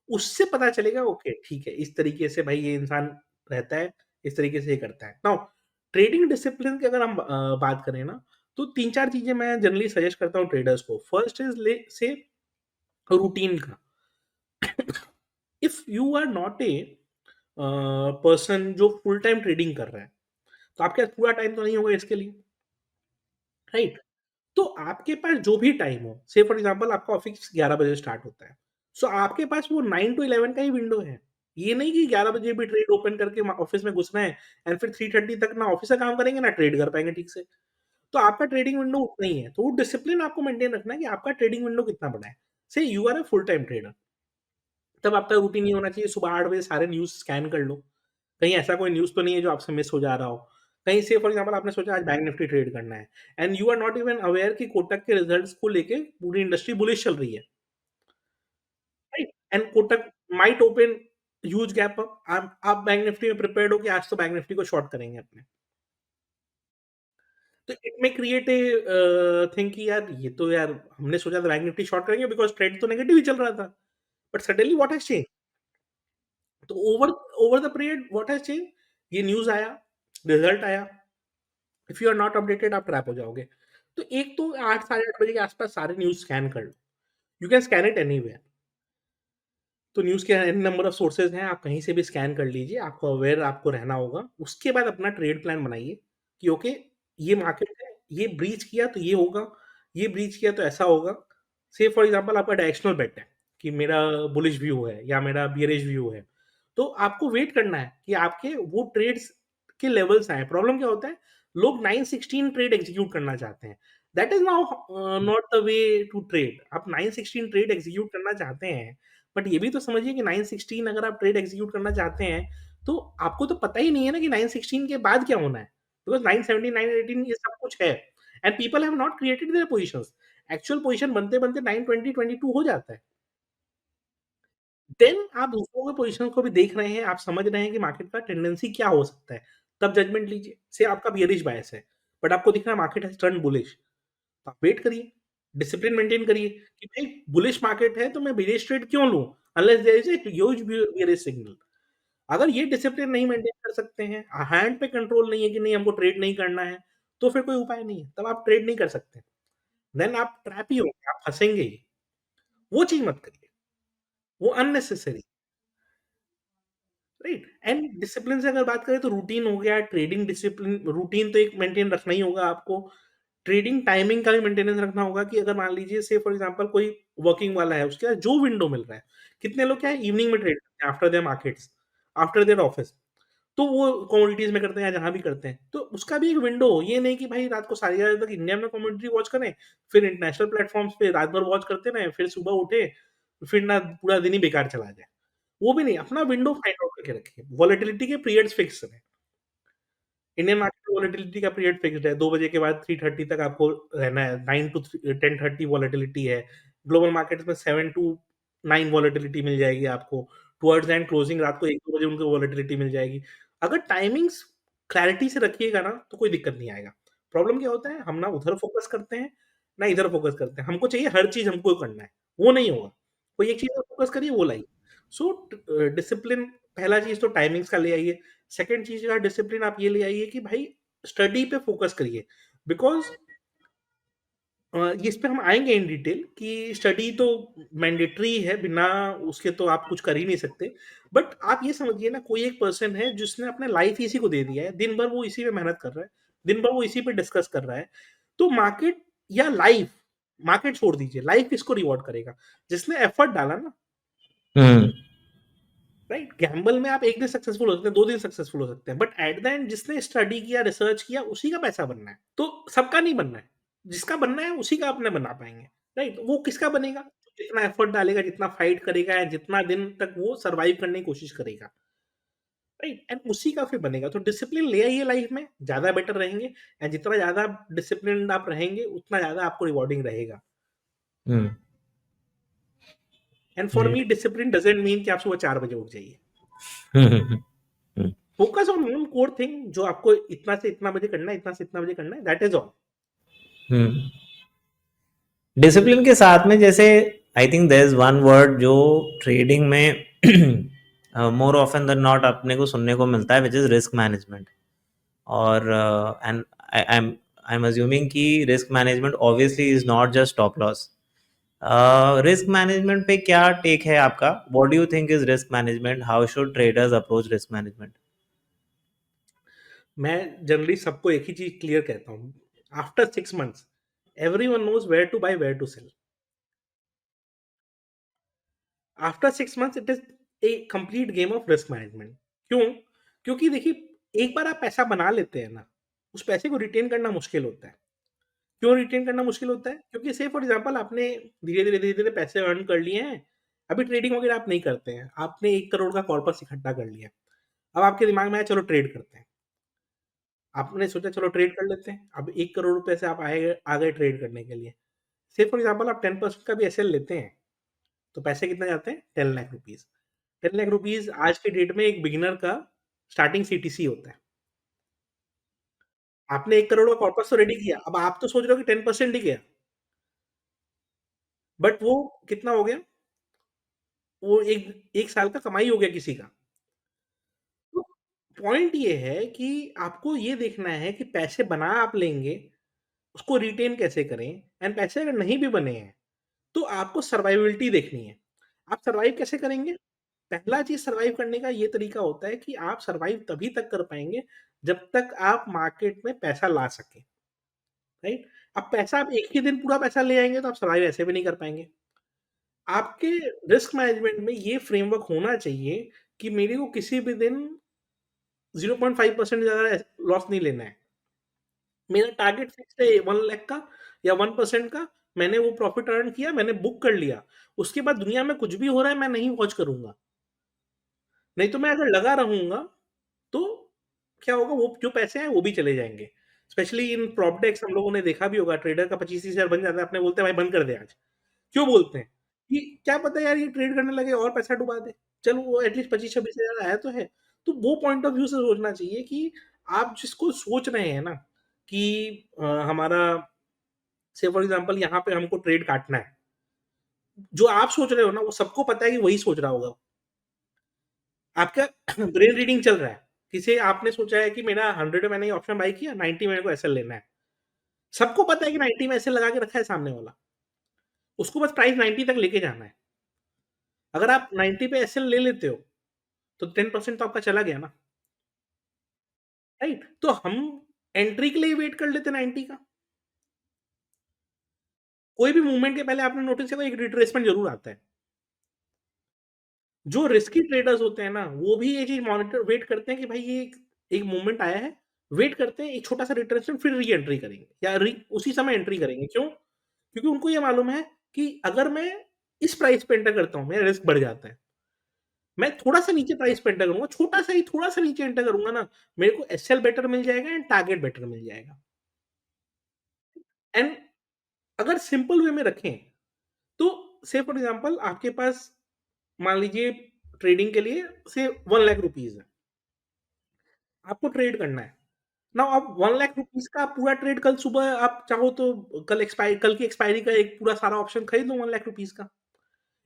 उससे पता चलेगा ओके ठीक है, इस तरीके से भाई ये इंसान रहता है, इस तरीके से ये करता है। नाउ ट्रेडिंग डिसिप्लिन की अगर हम बात करें ना, तो 3-4 चीज़ें मैं जनरली सजेस्ट करता हूँ ट्रेडर्स को। फर्स्ट इज़ ले से रूटीन का। If you are not a person जो फुल टाइम ट्रेडिंग कर रहा है, तो आपके पास पूरा टाइम तो नहीं होगा इसके लिए, राइट? तो आपके पास जो भी टाइम हो, से फॉर एग्जांपल आपका ऑफिस 11 बजे स्टार्ट होता है, सो आपके पास वो 9 टू 11 का ही विंडो है। ये नहीं कि 11 बजे भी ट्रेड ओपन करके ऑफिस में घुसना है एंड फिर 3:30 तक ना ऑफिस का काम करेंगे ना ट्रेड कर पाएंगे ठीक से। तो आपका ट्रेडिंग विंडो उतना ही है। तो वो डिसिप्लिन आपको मेंटेन रखना है कि आपका ट्रेडिंग विंडो कितना बड़ा है। Say you are a full time trader, तब आपका रूटीन ये होना चाहिए सुबह 8 बजे सारे न्यूज़ स्कैन कर लो। कहीं ऐसा कोई न्यूज़ तो नहीं है जो आपसे मिस हो जा रहा हो। कहीं से फॉर एग्जांपल आपने सोचा आज बैंक निफ्टी ट्रेड करना है and you are not even aware कि कोटक के रिजल्ट्स को लेके पूरी इंडस्ट्री बुलिश चल रही है, right? And Kotak might open huge gap up. आप बैंक निफ्टी में प्रिपेयर्ड हो कि आज तो बैंक निफ्टी को शॉर्ट करेंगे अपने। तो it may create a think कि यार ये तो यार हमने सोचा था बैंक निफ्टी शॉर्ट करेंगे बिकॉज़ ट्रेंड तो नेगेटिव ही चल रहा था। But suddenly what has changed? तो over over the period what has changed? ये न्यूज़ आया, रिजल्ट आया। If you are not updated आप ट्रैप हो जाओगे। तो एक तो 8 साढ़े 8 बजे के आस-पास सारे न्यूज़ स्कैन कर लो। You can scan it anywhere. तो न्यूज़ के एन नंबर ऑफ सोर्सेज़ हैं, आप कहीं से भी स्कैन कर लीजिए, आपको अवेयर आपको रहना होगा। उसके बाद अपना ट्रेड प्लान बनाइए कि ओके, ये मार्केट है, ये ब्रीच किया तो ये होगा, ये ब्रीच किया तो ऐसा होगा। से फॉर एग्ज़ाम्पल आपका डायरेक्शनल बेट है कि मेरा बुलिश व्यू है या मेरा बियरिश व्यू है, तो आपको वेट करना है कि आपके वो ट्रेड्स के लेवल्स आएँ। प्रॉब्लम क्या होता है, लोग 9-16 ट्रेड एग्ज़ीक्यूट करना चाहते हैं। That is now not the way to trade. आप 9-16 ट्रेड एग्ज़ीक्यूट करना चाहते हैं, बट ये भी तो समझिए कि 916 अगर आप ट्रेड एग्जीक्यूट करना चाहते हैं, तो आपको तो पता ही नहीं है ना कि 916 के बाद क्या होना है। बिकॉज़ 917, 918 ये सब कुछ है and people have not created their positions. Actual position बनते-बनते 920, 22 हो जाता है। देन आप दूसरों के पोज़ीशन को भी देख रहे हैं, आप समझ रहे हैं कि मार्केट का टेंडेंसी क्या हो सकता है, तब जजमेंट लीजिए। से आपका बियरिश बायस है, बट आपको दिख रहा है मार्केट हैज़ टर्न्ड बुलिश, तो आप वेट करिए, डिसिप्लिन मेंटेन करिए कि भाई बुलिश मार्केट है तो मैं बेयरिश ट्रेड क्यों लूँ? Unless there is a huge bearish signal. अगर ये डिसिप्लिन नहीं मेंटेन कर सकते हैं, हैंड पे कंट्रोल नहीं है कि नहीं हमको ट्रेड नहीं करना है, तो फिर कोई उपाय नहीं है, तब आप ट्रेड नहीं कर सकते। देन आप ट्रैप ही होंगे, आप फँसेंगे ही। वो चीज़ मत करिए, वो अननेसेसरी, राइट? एंड डिसिप्लिन से अगर बात करें तो रूटीन हो गया, ट्रेडिंग डिसिप्लिन रूटीन तो एक मेंटेन रखना ही होगा आपको। ट्रेडिंग टाइमिंग का भी मेंटेनेंस रखना होगा कि अगर मान लीजिए से फॉर एग्जांपल कोई वर्किंग वाला है, उसके पास जो विंडो मिल रहा है, कितने लोग क्या है इवनिंग में ट्रेड करते हैं after their markets, after their office, तो वो कमोडिटीज़ में करते हैं या जहाँ भी करते हैं। तो उसका भी एक विंडो हो, ये नहीं कि भाई रात को सारी रात तक इंडिया में कमोडिटी वॉच करें, फिर इंटरनेशनल प्लेटफ़ॉर्म्स पे रात भर वॉच करते रहें, फिर सुबह उठे, फिर ना पूरा दिन ही बेकार चला जाए। वो भी नहीं, अपना विंडो फाइंड आउट करके रखिए। वोलेटिलिटी के पीरियड्स फिक्स रखें। इंडियन मार्केट में वोलेटिलिटी का पीरियड फिक्स्ड है, 2 बजे के बाद 3:30 तक आपको रहना है, 9 टू 10:30 वोलेटिलिटी है। ग्लोबल मार्केट्स में 7 टू 9 वोलेटिलिटी मिल जाएगी आपको। टुवर्ड्स एंड क्लोजिंग रात को 1-2 बजे उनको वोलेटिलिटी मिल जाएगी। अगर टाइमिंग्स क्लैरिटी से रखिएगा ना, तो कोई दिक्कत नहीं आएगा। प्रॉब्लम क्या होता है, हम ना उधर फ़ोकस करते हैं, ना इधर फ़ोकस करते हैं। हमको चाहिए हर चीज़ हमको करना है, वो नहीं होगा। कोई एक चीज़ पे फ़ोकस करिए, वो लाइए। सो डिसिप्लिन पहला चीज़ तो टाइमिंग्स का ले आइए। सेकंड चीज़ का डिसिप्लिन आप ये ले आइए कि भाई स्टडी पे फ़ोकस करिए। बिकॉज़ इस पे हम आएँगे इन डिटेल कि स्टडी तो मैंडेटरी है, बिना उसके तो आप कुछ कर ही नहीं सकते। बट आप ये समझिए ना, कोई एक पर्सन है जिसने अपना लाइफ़ इसी को दे दिया है, दिन भर वो इसी पे मेहनत कर रहा है, दिन भर वो इसी पे डिस्कस कर रहा है। तो मार्केट या लाइफ़, मार्केट छोड़ दीजिए, लाइफ़ किसको रिवॉर्ड करेगा? जिसने एफर्ट डाला ना, हुँ, राइट? गैम्बल में आप 1 दिन सक्सेसफुल हो सकते हैं, 2 दिन सक्सेसफुल हो सकते हैं, बट एट द एंड जिसने स्टडी किया, रिसर्च किया, उसी का पैसा बनना है। तो सबका नहीं बनना है, जिसका बनना है उसी का अपने बना पाएँगे, राइट? वो किसका बनेगा? जितना एफर्ट डालेगा, जितना फाइट करेगा या जितना दिन तक वो सर्वाइव करने की कोशिश करेगा, राइट? एंड उसी का फिर बनेगा। तो डिसिप्लिन ले आइए लाइफ में, ज़्यादा बेटर रहेंगे एंड जितना ज़्यादा डिसिप्लिन्ड आप रहेंगे, उतना ज़्यादा आपको रिवार्डिंग रहेगा। हुँ, एंड फॉर जी। मी डिसिप्लिन डज़न्ट मीन कि आप सुबह 4 बजे उठ जाइए। हुँ, हुँ, हुँ, हुँ, focus on one core thing जो आपको इतना से इतना बजे करना है, इतना से इतना बजे करना है, दैट इज़ ऑल। हुँ। डिसिप्लिन के साथ में जैसे I think there is one word जो ट्रेडिंग में मोर ऑफ़न देन नॉट अपने को सुनने को मिलता है व्हिच इज़ रिस्क मैनेजमेंट। और एंड आई एम अज्यूमिंग कि risk management obviously is not just stop loss. Risk management पे क्या टेक है आपका? What do you think is risk management? How should traders approach risk management? मैं generally सबको एक ही चीज़ क्लियर कहता हूँ, after 6 months everyone knows where to buy, where to sell. After 6 months it is a complete game of risk management. क्यों? क्योंकि देखिए एक बार आप पैसा बना लेते हैं ना, उस पैसे को रिटेन करना मुश्किल होता है। क्यों रिटेन करना मुश्किल होता है? क्योंकि से फॉर एग्ज़ाम्पल आपने धीरे-धीरे, धीरे-धीरे पैसे अर्न कर लिए हैं, अभी ट्रेडिंग वगैरह आप नहीं करते हैं, आपने 1 करोड़ का कॉर्पस इकट्ठा कर लिया। अब आपके दिमाग में आया चलो ट्रेड करते हैं। आपने सोचा चलो ट्रेड कर लेते हैं। अब 1 करोड़ रुपए से आप आ गए ट्रेड करने के लिए। से फॉर एग्ज़ाम्पल आप 10% का भी एसएल लेते हैं, तो पैसे कितने जाते हैं? 10 लाख रुपीज़। 10 लाख रुपीज़ आज के डेट में एक बिगिनर का स्टार्टिंग सीटीसी होता है। आपने 1 करोड़ का कॉर्पस तो रेडी किया, अब आप तो सोच रहे हो कि 10% ही गया, बट वो कितना हो गया? वो एक 1 साल का कमाई हो गया किसी का। तो पॉइंट ये है कि आपको ये देखना है कि पैसे बना आप लेंगे, उसको रिटेन कैसे करें एंड पैसे अगर नहीं भी बने हैं, तो आपको सर्वाइवबिलिटी देखनी है। आप सर्वाइव कैसे करेंगे? पहला चीज़ सर्वाइव करने का ये तरीका होता है कि आप सर्वाइव तभी तक कर पाएँगे, जब तक आप मार्केट में पैसा ला सकें, राइट? अब पैसा आप एक ही दिन पूरा पैसा ले आएँगे, तो आप सर्वाइव ऐसे भी नहीं कर पाएँगे। आपके रिस्क मैनेजमेंट में ये फ्रेमवर्क होना चाहिए कि मेरे को किसी भी दिन 0.5% से ज़्यादा लॉस नहीं लेना है। मेरा टारगेट फिक्स्ड है 1 लाख का या 1% का, मैंने वो प्रॉफिट अर्न किया, मैंने बुक कर लिया। उसके बाद दुनिया में कुछ भी हो रहा है, मैं नहीं वॉच करूँगा। नहीं तो मैं अगर लगा रहूँगा, तो क्या होगा, वो जो पैसे हैं वो भी चले जाएँगे। स्पेशली इन प्रॉप डेक्स हम लोगों ने देखा भी होगा, ट्रेडर का 25,000 बन जाता है, अपने बोलते हैं भाई बंद कर दे आज। क्यों बोलते हैं? कि क्या पता यार ये ट्रेड करने लगे और पैसा डुबा दे। चलो वो एटलीस्ट 25-26,000 आया तो है। तो वो पॉइंट ऑफ व्यू से सोचना चाहिए कि आप जिसको सोच रहे हैं ना कि हमारा से फॉर एग्ज़ाम्पल यहाँ पे हमको ट्रेड काटना है। जो आप सोच रहे हो ना वो सबको पता है कि वही सोच रहा होगा। आपका ब्रेन रीडिंग चल रहा है। किसी आपने सोचा है कि मेरा 100 में मैंने ये ऑप्शन बाय किया, 90 मेरे को एसएल लेना है। सबको पता है कि 90 में एसएल लगा के रखा है सामने वाला। उसको बस प्राइस 90 तक लेके जाना है। अगर आप 90 पे एसएल ले लेते हो, तो 10% तो आपका चला गया ना, राइट? तो हम एंट्री के लिए वेट कर लेते 90 का। कोई भी मूवमेंट के पहले आपने नोटिस किया होगा एक रिट्रेसमेंट ज़रूर आता है। जो रिस्की ट्रेडर्स होते हैं ना, वो भी ये चीज़ मॉनिटर वेट करते हैं कि भाई ये एक एक मूवमेंट आया है, वेट करते हैं एक छोटा-सा रिट्रेसमेंट फिर री-एंट्री करेंगे या उसी समय एंट्री करेंगे। क्यों? क्योंकि उनको ये मालूम है कि अगर मैं इस प्राइस पे एंटर करता हूँ, मेरा रिस्क बढ़ जाता है। मैं थोड़ा-सा नीचे प्राइस पे एंटर करूँगा, छोटा-सा ही थोड़ा-सा नीचे एंटर करूँगा ना, मेरे को एसएल बेटर मिल जाएगा एंड टारगेट बेटर मिल जाएगा। एंड अगर सिंपल वे में रखें, तो से फॉर एग्ज़ाम्पल आपके पास मान लीजिए ट्रेडिंग के लिए से 1 लाख रुपीज़ है। आपको ट्रेड करना है। नाउ आप 1 लाख रुपीज़ का पूरा ट्रेड कल सुबह आप चाहो तो कल की एक्सपायरी का एक पूरा सारा ऑप्शन खरीद लो 1 लाख रुपीज़ का।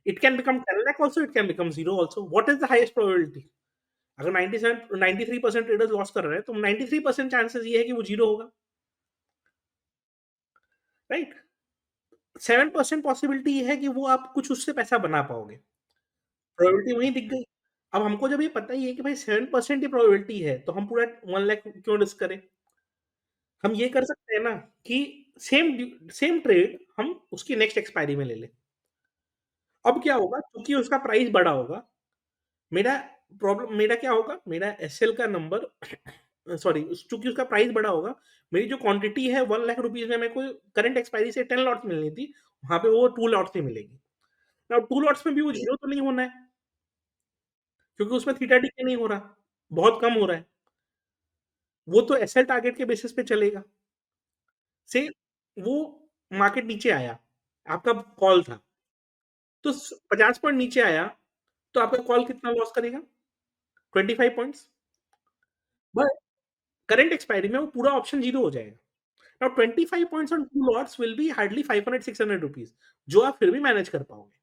It can become 10 lakh also, it can become 0 also. What is the highest probability? अगर 97 93% ट्रेडर्स लॉस कर रहे हैं, तो 93% चांसेस ये है कि वो 0 होगा, राइट? 7% पॉसिबिलिटी ये है कि वो आप कुछ उससे पैसा बना पाओगे। प्रोबेबिलिटी वहीं दिख गई। अब हमको जब ये पता ही है कि भाई 7% ही प्रोबेबिलिटी है, तो हम पूरा 1 लाख क्यों रिस्क करें? हम ये कर सकते हैं ना कि सेम ट्रेड हम उसकी नेक्स्ट एक्सपायरी में ले लें। अब क्या होगा, चूँकि उसका प्राइस बढ़ा होगा, मेरा मेरा क्या होगा, मेरा एसएल का नंबर सॉरी चूँकि उसका प्राइस बढ़ा होगा, मेरी जो क्वांटिटी है 1 लाख रुपीज़ में मेरे को करंट एक्सपायरी से 10 लॉट्स मिलनी थी, वहाँ पे वो 2 लॉट्स ही मिलेगी। नाउ 2 लॉट्स में भी वो 0 तो नहीं होना है, क्योंकि उसमें थीटा डीके नहीं हो रहा, बहुत कम हो रहा है। वो तो एसएल टारगेट के बेसिस पे चलेगा। से वो मार्केट नीचे आया, आपका कॉल था, तो 50 पॉइंट नीचे आया, तो आपका कॉल कितना लॉस करेगा? 25 पॉइंट्स। बट करंट एक्सपायरी में वो पूरा ऑप्शन 0 हो जाएगा। Now 25 points on 2 lots will be hardly 500-600 rupees, जो आप फिर भी मैनेज कर पाओगे।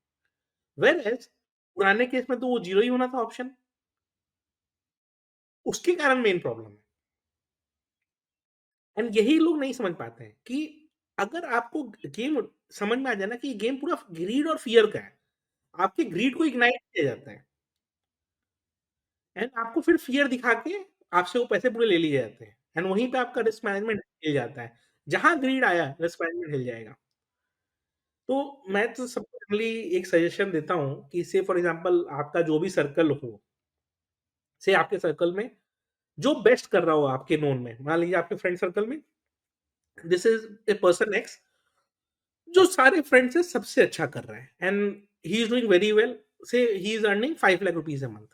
व्हेयर एज़ पुराने केस में तो वो 0 ही होना था ऑप्शन, उसके कारण मेन प्रॉब्लम है। एंड यही लोग नहीं समझ पाते हैं कि अगर आपको गेम समझ में आ जाए ना कि ये गेम पूरा ग्रीड और फ़ियर का है, आपके ग्रीड को इग्नाइट किया जाता है एंड आपको फिर फ़ियर दिखा के आपसे वो पैसे पूरे ले लिए जाते हैं एंड वहीं पे आपका रिस्क मैनेजमेंट हिल जाता है। जहाँ ग्रीड आया, रिस्क मैनेजमेंट हिल जाएगा। तो मैं तो सबको जनरली एक सजेशन देता हूँ कि से फॉर एग्ज़ाम्पल आपका जो भी सर्कल हो, से आपके सर्कल में जो बेस्ट कर रहा हो आपके नोन में, मान लीजिए आपके फ्रेंड सर्कल में this is a person X जो सारे फ्रेंड से सबसे अच्छा कर रहा है and he is doing very well, say he is earning 5 lakh rupees a month.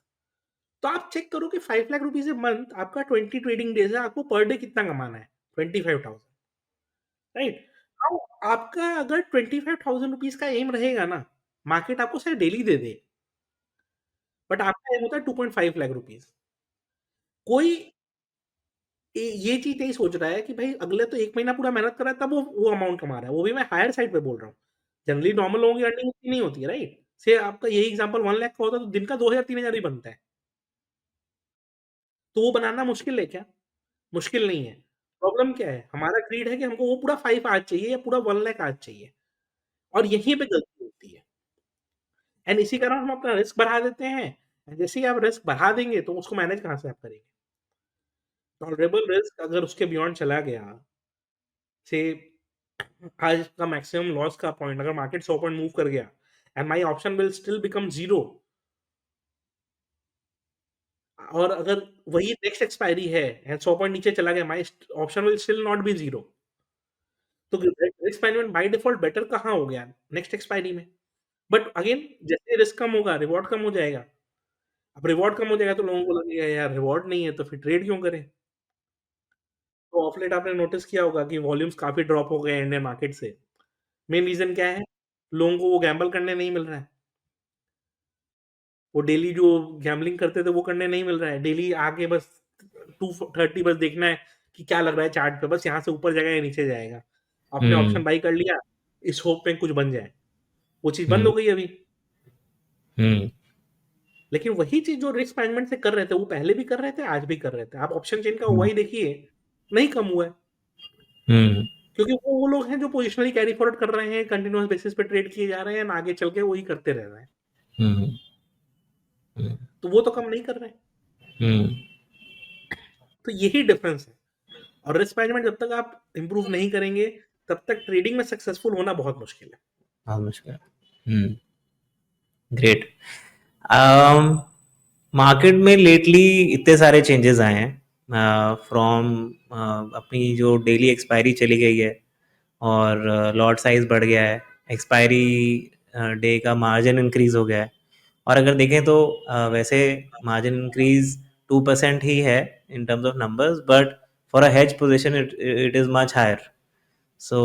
तो आप चेक करो कि 5 लाख रुपीज़ अ मंथ आपका 20 ट्रेडिंग डेज़ है, आपको पर डे कितना कमाना है? 25,000, राइट? नाउ आपका अगर 25,000 रुपीज़ का एम रहेगा ना, मार्केट आपको शायद डेली दे दे, बट आपका एम होता है 2.5 लाख रुपीज़। कोई ये चीज़ नहीं सोच रहा है कि भाई अगले तो 1 महीना पूरा मेहनत कर रहा है तब वो अमाउंट कमा रहा है। वो भी मैं हायर साइड पे बोल रहा हूँ। जनरली नॉर्मल लोगों की अर्निंग उतनी नहीं होती है, राइट? से आपका यही एग्ज़ाम्पल 1 लाख का होता है तो दिन का 2,000-3,000 ही बनता है। तो वो बनाना मुश्किल है क्या? मुश्किल नहीं है। प्रॉब्लम क्या है? हमारा ग्रीड है कि हमको वो पूरा 5 आज चाहिए या पूरा 1 लाख आज चाहिए और यहीं पे गलती होती है। एंड इसी कारण हम अपना रिस्क बढ़ा देते हैं। जैसे ही आप रिस्क बढ़ा देंगे तो उसको मैनेज कहाँ से आप करेंगे? टॉलरेबल रिस्क अगर उसके बियॉन्ड चला गया, से आज का मैक्सिमम लॉस का पॉइंट अगर मार्केट 100 पॉइंट मूव कर गया and my option will still become 0 और अगर वही नेक्स्ट एक्सपायरी है एंड 100 पॉइंट नीचे चला गया, my option will still not be 0। तो risk management by default better कहाँ हो गया? नेक्स्ट एक्सपायरी में। बट अगेन जैसे रिस्क कम होगा, रिवॉर्ड कम हो जाएगा। अब रिवॉर्ड कम हो जाएगा तो लोगों को लगेगा यार रिवॉर्ड नहीं है तो फिर ट्रेड क्यों करें? तो ऑफ लेट आपने नोटिस किया होगा कि वॉल्यूम्स काफ़ी ड्रॉप हो गए हैं इंडियन मार्केट से। मेन रीज़न क्या है? लोगों को वो गैम्बल करने नहीं मिल रहा है। वो डेली जो गैम्बलिंग करते थे वो करने नहीं मिल रहा है। डेली आके बस 230 बस देखना है कि क्या लग रहा है चार्ट पे, बस यहाँ से ऊपर जाएगा या नीचे जाएगा। आपने हुँ, ऑप्शन बाई कर लिया, इस होप में कुछ बन जाए। वो चीज़ बंद हुँ, हो गई अभी। हुँ, लेकिन वही चीज़ जो रिस्क मैनेजमेंट से कर रहे थे, वो पहले भी कर रहे थे, आज भी कर रहे थे। आप ऑप्शन चेन का हुँ, ओवाई देखिए, नहीं कम हुआ है। हुँ, क्योंकि वो लोग हैं जो पोजिशनली कैरी फॉरवर्ड कर रहे हैं, कंटीन्यूअस बेसिस पे ट्रेड किए जा रहे हैं, आगे चल के वही करते रह रहे हैं। हुँ, हुँ, तो वो तो कम नहीं कर रहे हैं। हुँ, तो यही डिफरेंस है। और रिस्क मैनेजमेंट जब तक आप इम्प्रूव नहीं करेंगे, तब तक ट्रेडिंग में सक्सेसफुल होना बहुत मुश्किल है। बहुत मुश्किल है। हुँ, ग्रेट। अम, मार्केट में लेटली इतने सारे चेंजेस आए हैं फ्रॉम अपनी जो डेली एक्सपायरी चली गई है और लॉट साइज बढ़ गया है, एक्सपायरी डे का मार्जिन इंक्रीज हो गया है। और अगर देखें तो वैसे मार्जिन इंक्रीज 2% ही है in terms of numbers, but for a hedge position it is much higher. So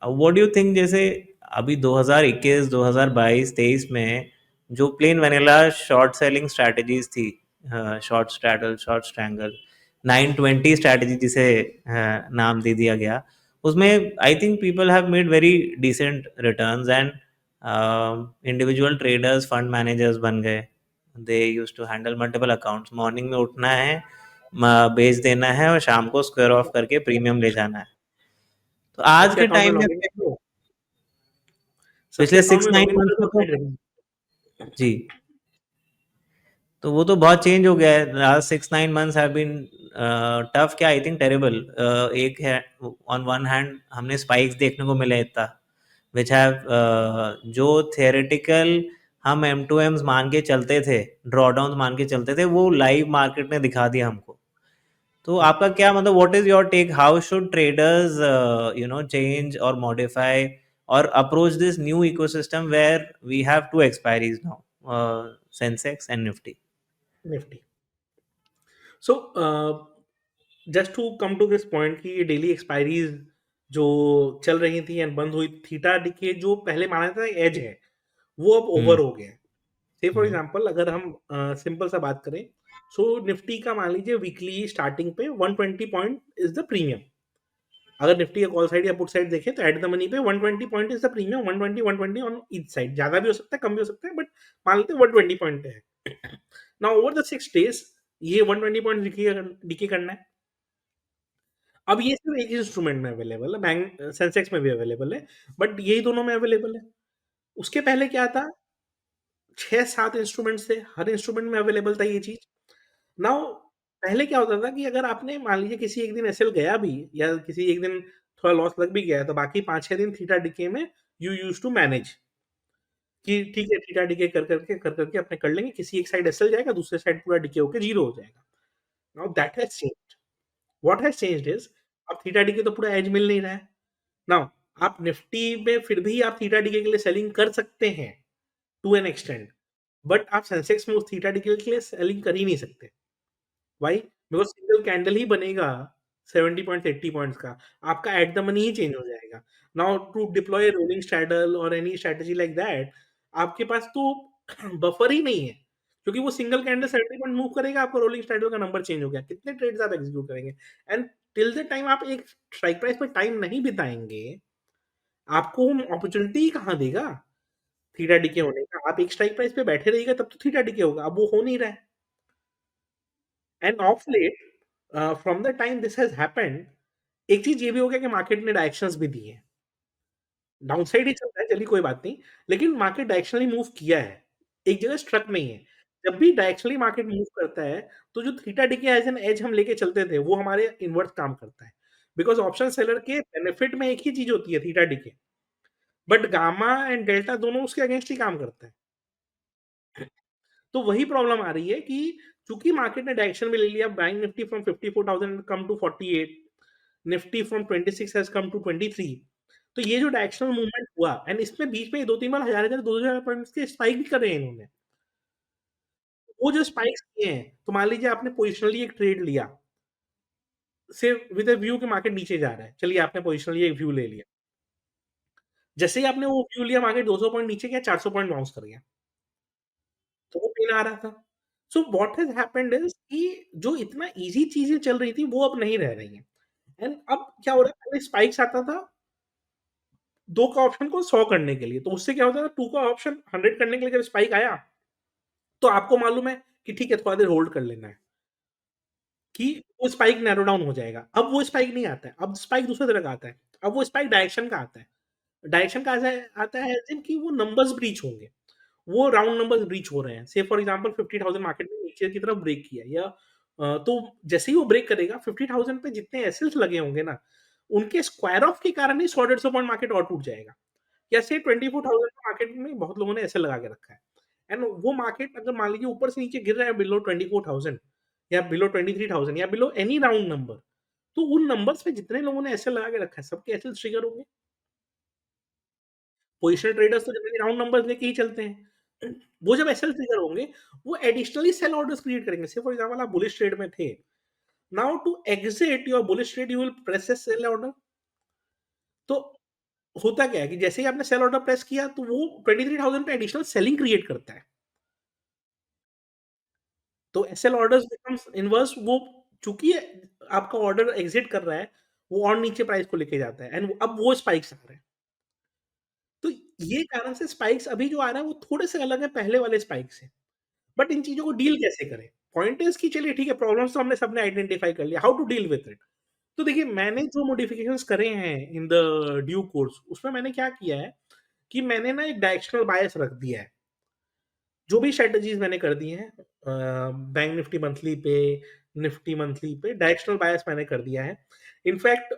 what do you think, जैसे अभी 2021 2022 23 में जो plain vanilla short selling strategies थी, short straddle short strangle 920 strategy जिसे नाम दे दिया गया, उसमें I think people have made very decent returns and individual traders fund managers बन गए। They use to handle multiple accounts, morning में उठना है, बेच देना है और शाम को स्क्वायर ऑफ करके प्रीमियम ले जाना है। तो आज सबके के अकाउंट में टाइम में लॉगिन कर लो, सबके पिछले अकाउंट सिक्स में नाइन लॉगिन मंथ्स कर में दो तो, ट्रेड। जी, तो वो तो बहुत चेंज हो गया है। Last 6 9 months have been tough, क्या आई थिंक टेरेबल। एक है, ऑन वन हैंड हमने स्पाइक्स देखने को मिले इतना, विच हैव जो थियोरेटिकल हम एम टू एम्स मान के चलते थे, ड्रॉडाउन मान के चलते थे, वो लाइव मार्केट ने दिखा दिया हमको। तो आपका क्या मतलब, what is your take, how should traders change और मॉडिफाई और approach this new ecosystem where we have two expiries now, Sensex and Nifty? Nifty. So just to come to this point कि ये डेली एक्सपायरीज जो चल रही थी एंड बंद हुई, थीटा डिके जो पहले माना था एज है, वो अब हम्म, ओवर हो गया है। से फॉर हम्म, एग्जांपल अगर हम सिंपल सा बात करें, सो निफ्टी का मान लीजिए वीकली स्टार्टिंग पे 120 पॉइंट इज द प्रीमियम। अगर निफ्टी का कॉल साइड या पुट साइड देखें तो एट द मनी पे 120 point is the premium, 120 120 on each side. ज्यादा भी हो सकता है, कम भी हो सकता है, बट मान लेते हैं 120 पॉइंट पे है। नाउ ओवर द 6 डेज ये 120 पॉइंट डिके करना है। अब ये सिर्फ एक ही इंस्ट्रूमेंट में अवेलेबल है, बैंक सेंसेक्स में भी अवेलेबल है, बट यही दोनों में अवेलेबल है। उसके पहले क्या था, 6 7 इंस्ट्रूमेंट थे, हर इंस्ट्रूमेंट में अवेलेबल था ये चीज। नाउ पहले क्या होता था कि अगर आपने मान लीजिए किसी एक दिन एसएल गया भी या किसी एक दिन थोड़ा लॉस लग भी गया, तो बाकी 5 6 दिन थीटा डिके में यू यूज टू मैनेज कि ठीक है थीटा डिके कर करके अपने कर लेंगे, किसी एक साइड एसएल जाएगा, दूसरे साइड पूरा डिके होकर जीरो हो जाएगा। Now that has changed. What has changed is अब थीटा डिके तो पूरा एज मिल नहीं रहा है। नाउ आप निफ्टी में फिर भी आप थीटा डिके के लिए सेलिंग कर सकते हैं टू एन एक्सटेंड, बट आप सेंसेक्स में उस थीटा डिके के लिए सेलिंग कर ही नहीं सकते। व्हाई? बिकॉज़ सिंगल कैंडल ही बनेगा 70 पॉइंट्स 80 पॉइंट्स का, आपका एट द मनी ही चेंज हो जाएगा। Now to deploy rolling straddle और एनी स्ट्रैटेजी लाइक दैट, आपके पास तो बफर ही नहीं है, क्योंकि वो सिंगल कैंडल 70 पॉइंट मूव करेगा, आपका रोलिंग स्ट्रैडल का नंबर चेंज हो गया। कितने ट्रेड्स आप एग्जीक्यूट करेंगे? एंड टिल द टाइम आप एक स्ट्राइक प्राइस पे टाइम नहीं बिताएँगे, आपको अपॉर्च्युनिटी ही कहाँ देगा थीटा डिके होने का? आप एक स्ट्राइक प्राइस पे बैठे रहिएगा तब तो थीटा डिके होगा, अब वो हो नहीं रहा है। And of late from the time this has happened, एक चीज़ ये भी हो गया कि मार्केट ने डायरेक्शंस भी दिए हैं। डाउनसाइड ही चल रहा है, चलिए कोई बात नहीं, लेकिन मार्केट डायरेक्शनली मूव किया है, एक जगह स्ट्रक नहीं है। जब भी डायरेक्शनली मार्केट मूव करता है, तो जो theta decay as an edge हम लेके चलते थे, वो हमारे इनवर्स काम करता है। बिकॉज़ ऑप्शन सेलर के बेनिफिट में एक ही चीज़ होती है, theta DK, but gamma and delta दोनों उसके अगेंस्ट ही काम करते हैं। तो वही प्रॉब्लम आ रही है कि चूँकि मार्केट ने डायरेक्शन में ले लिया, bank Nifty from 54,000 come to 48, Nifty from 26 has come to 23। तो ये जो डायरेक्शनल मूवमेंट हुआ एंड इसमें बीच में 2-3 बार हज़ार-हज़ार, 2,000 पॉइंट्स के स्पाइक भी करे हैं इन्होंने। वो जो स्पाइक्स किए हैं, तो मान लीजिए आपने पोजिशनली एक ट्रेड लिया, सिर्फ विद अ व्यू कि मार्केट नीचे जा रहा है। चलिए आपने पोजिशनली एक व्यू ले लिया। जैसे ही आपने वो व्यू लिया, मार्केट 200 पॉइंट नीचे गया, 400 पॉइंट बाउंस कर गया। तो वो पेन आ रहा था। So what has happened is कि जो इतना ईज़ी चीज़ें चल रही थी, वो अब नहीं रह रही हैं। एंड अब क्या हो रहा है, पहले स्पाइक्स आता था 2 का ऑप्शन को 100 करने के लिए, तो उससे क्या होता था 2 का ऑप्शन 100 करने के लिए जब स्पाइक आया, तो आपको मालूम है कि ठीक है, थोड़ा देर होल्ड कर लेना है, कि वो स्पाइक नैरो डाउन हो जाएगा। अब वो स्पाइक नहीं आता है, अब स्पाइक दूसरे तरह का आता है। अब वो स्पाइक डायरेक्शन का आता है। डायरेक्शन का ऐसा आता है एज़ इन कि वो नंबर्स ब्रीच होंगे। वो राउंड नंबर्स ब्रीच हो रहे हैं। से फॉर एग्ज़ाम्पल 50,000 मार्केट ने नीचे की तरफ ब्रेक किया, या तो जैसे ही वो ब्रेक करेगा, 50,000 पे जितने एसएल्स लगे होंगे ना, उनके स्क्वायर ऑफ के कारण ही 100-150 पॉइंट मार्केट और टूट जाएगा। या से 24,000 मार्केट में बहुत लोगों ने एसएल लगा के रखा है। एंड वो मार्केट अगर मान लीजिए ऊपर से नीचे गिर रहा है बिलो 24,000 या बिलो 23,000 या बिलो एनी राउंड नंबर, तो उन नंबर्स पे जितने लोगों ने एसएल लगा के रखा है, सबके एसएल ट्रिगर होंगे। पोजिशनल ट्रेडर्स तो जनरली राउंड नंबर्स लेके ही चलते हैं। वो जब एसएल ट्रिगर होंगे, वो एडिशनली सेल ऑर्डर्स क्रिएट करेंगे। से फॉर एग्जांपल आप बुलिश ट्रेड में थे। Now to exit your bullish trade you will press a sell order. तो होता क्या है कि जैसे ही आपने सेल ऑर्डर प्रेस किया, तो वो 23,000 पे एडिशनल सेलिंग क्रिएट करता है। तो एसएल ऑर्डर्स बिकम्स इनवर्स, वो चूँकि आपका ऑर्डर एग्ज़िट कर रहा है, वो और नीचे प्राइस को लेके जाता है एंड अब वो स्पाइक्स आ रहे हैं। तो ये कारण से स्पाइक्स अभी जो आ रहा है, वो थोड़े-से अलग है पहले वाले स्पाइक से। बट इन चीज़ों को डील कैसे करें? पॉइंट इज़ कि चलिए ठीक है, प्रॉब्लम्स तो हमने सबने आइडेंटिफाई कर लिया, how to deal with it? तो देखिए, मैंने जो मॉडिफिकेशंस करे हैं इन द ड्यू कोर्स, उसमें मैंने क्या किया है कि मैंने ना एक डायरेक्शनल बायस रख दिया है। जो भी स्ट्रैटेजीज़ मैंने कर दी हैं बैंक निफ्टी मंथली पे, निफ्टी मंथली पे डायरेक्शनल बायस मैंने कर दिया है। इनफैक्ट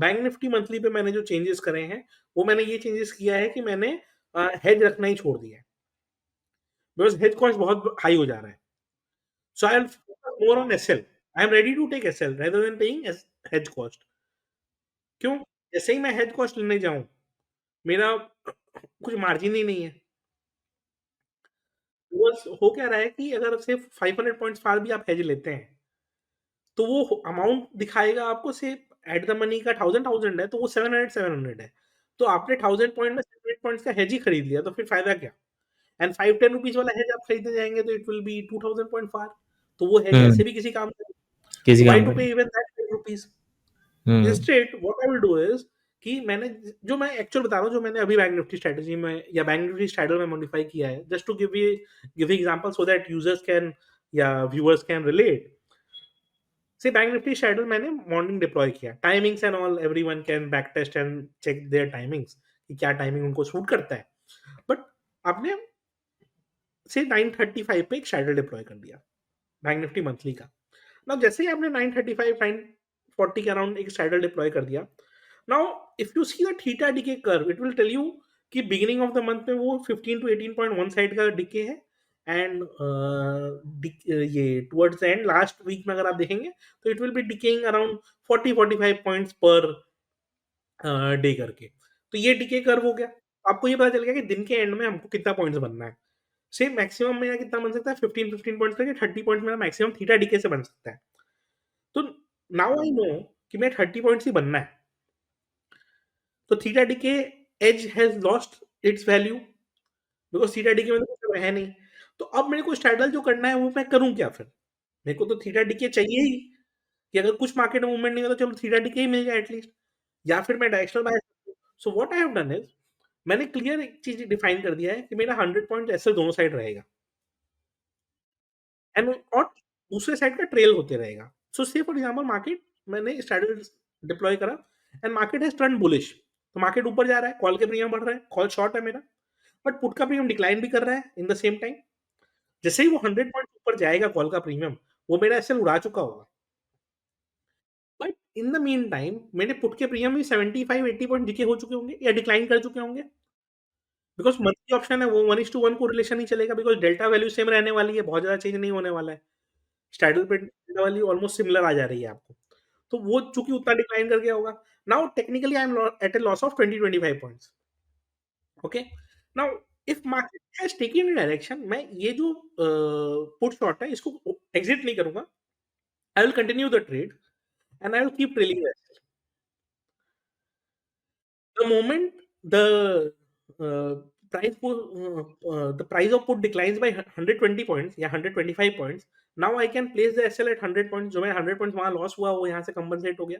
बैंक निफ्टी मंथली पे मैंने जो चेंजेस करे हैं, वो मैंने ये चेंजेस किया है कि मैंने हेज रखना ही छोड़ दिया है। बिकॉज़ हेज कॉस्ट बहुत हाई हो जा रहा है। So I will focus more on SL. I am ready to take SL rather than paying as hedge cost. क्यों? जैसे ही मैं हेज कॉस्ट लेने जाऊँ, मेरा कुछ मार्जिन ही नहीं है। बिकॉज़ हो क्या रहा है कि अगर सिर्फ 500 पॉइंट्स फार भी आप हेज लेते हैं, तो वो अमाउंट दिखाएगा आपको सिर्फ एट द मनी का 1000 है, तो वो 700 है। तो आपने 1000 पॉइंट में 700 पॉइंट्स का हेज ही खरीद लिया, तो फिर फ़ायदा क्या? एंड 5-10 रुपीज़ वाला हेज आप खरीदने जाएँगे, तो इट विल बी 2000 पॉइंट फार। तो वो हेज हुँ, ऐसे भी किसी काम का नहीं। किसी तो व्हाई काम टू का नहीं। पे even that 10 rupees? Hmm, instead what I will do is कि मैंने जो मैं एक्चुअल बता रहा हूँ, जो मैंने अभी बैंक निफ्टी स्ट्रैटेजी में या बैंक निफ्टी स्ट्रैडल में मॉडिफाई किया है, just to give you example so that users can या viewers can relate. See, Bank Nifty schedule मैंने मॉर्निंग डिप्लॉय किया। Timings and all everyone can back test and check their timings कि क्या timing उनको suit करता है। But आपने से 9:35 पे एक शेड्यूल डिप्लॉय कर दिया बैंक निफ्टी मंथली का। नाउ जैसे ही आपने 9:35 9:40 के अराउंड एक शेड्यूल डिप्लॉय कर दिया, now if you see the theta decay curve, it will tell you कि बिगिनिंग ऑफ द मंथ में वो 15 टू 18.1 साइड का डीके है एंड ये towards the end last week में अगर आप देखेंगे, तो it will be decaying around 40-45 points per day करके। तो ये डीके कर्व हो गया। आपको ये पता चल गया कि दिन के एंड में हमको कितना पॉइंट्स बनना है। से मैक्सिमम मेरा कितना बन सकता है, 15-15 पॉइंट्स करके 30 पॉइंट्स मेरा मैक्सिमम थीटा डीके से बन सकता है। तो नाउ आई नो कि मैं 30 पॉइंट्स ही बनना है। तो theta decay edge has lost its value, because theta decay में तो कुछ है नहीं। तो अब मेरे को स्ट्रैडल जो करना है, वो मैं करूँ क्या फिर? मेरे को तो थीटा डीके चाहिए ही, कि अगर कुछ मार्केट में मूवमेंट नहीं होता, चलो थीटा डीके ही मिल जाए एटलीस्ट, या फिर मैं directional bias. So what I have done is, मैंने क्लियर एक चीज़ डिफाइन कर दिया है कि मेरा 100 पॉइंट एसएल दोनों साइड रहेगा एंड और दूसरे साइड का ट्रेल होते रहेगा। सो से फॉर एग्जांपल मार्केट, मैंने स्ट्रैटेजी डिप्लॉय करा and market has turned bullish, तो मार्केट ऊपर जा रहा है, कॉल के प्रीमियम बढ़ रहा है, कॉल शॉर्ट है मेरा, बट पुट का प्रीमियम डिक्लाइन भी कर रहा है इन द सेम टाइम। जैसे ही वो 100 पॉइंट ऊपर जाएगा कॉल का प्रीमियम, वो मेरा एसएल उड़ा चुका होगा। But in the mean time मेरे पुट के प्रीमियम भी 75-80 पॉइंट डीके हो चुके होंगे या डिक्लाइन कर चुके होंगे। बिकॉज़ मंथली ऑप्शन है, वो 1:1 कोरिलेशन ही चलेगा, बिकॉज़ डेल्टा वैल्यू सेम रहने वाली है, बहुत ज़्यादा चेंज नहीं होने वाला है। स्ट्रैडल पे डेल्टा वैल्यू ऑलमोस्ट सिमिलर आ जा रही है आपको। तो वो चूँकि उतना डिक्लाइन कर गया होगा, now technically I am at a loss of 20-25 points, okay? Now if market has taken a direction, मैं ये जो पुट शॉट है इसको एग्ज़िट नहीं करूँगा। I will continue the trade and I will keep trailing this. The moment the the price of put declines by 120 points या 125 points, now I can place the SL at 100 points, जो मेरा 100 points वहाँ loss हुआ वो यहाँ से compensate हो गया।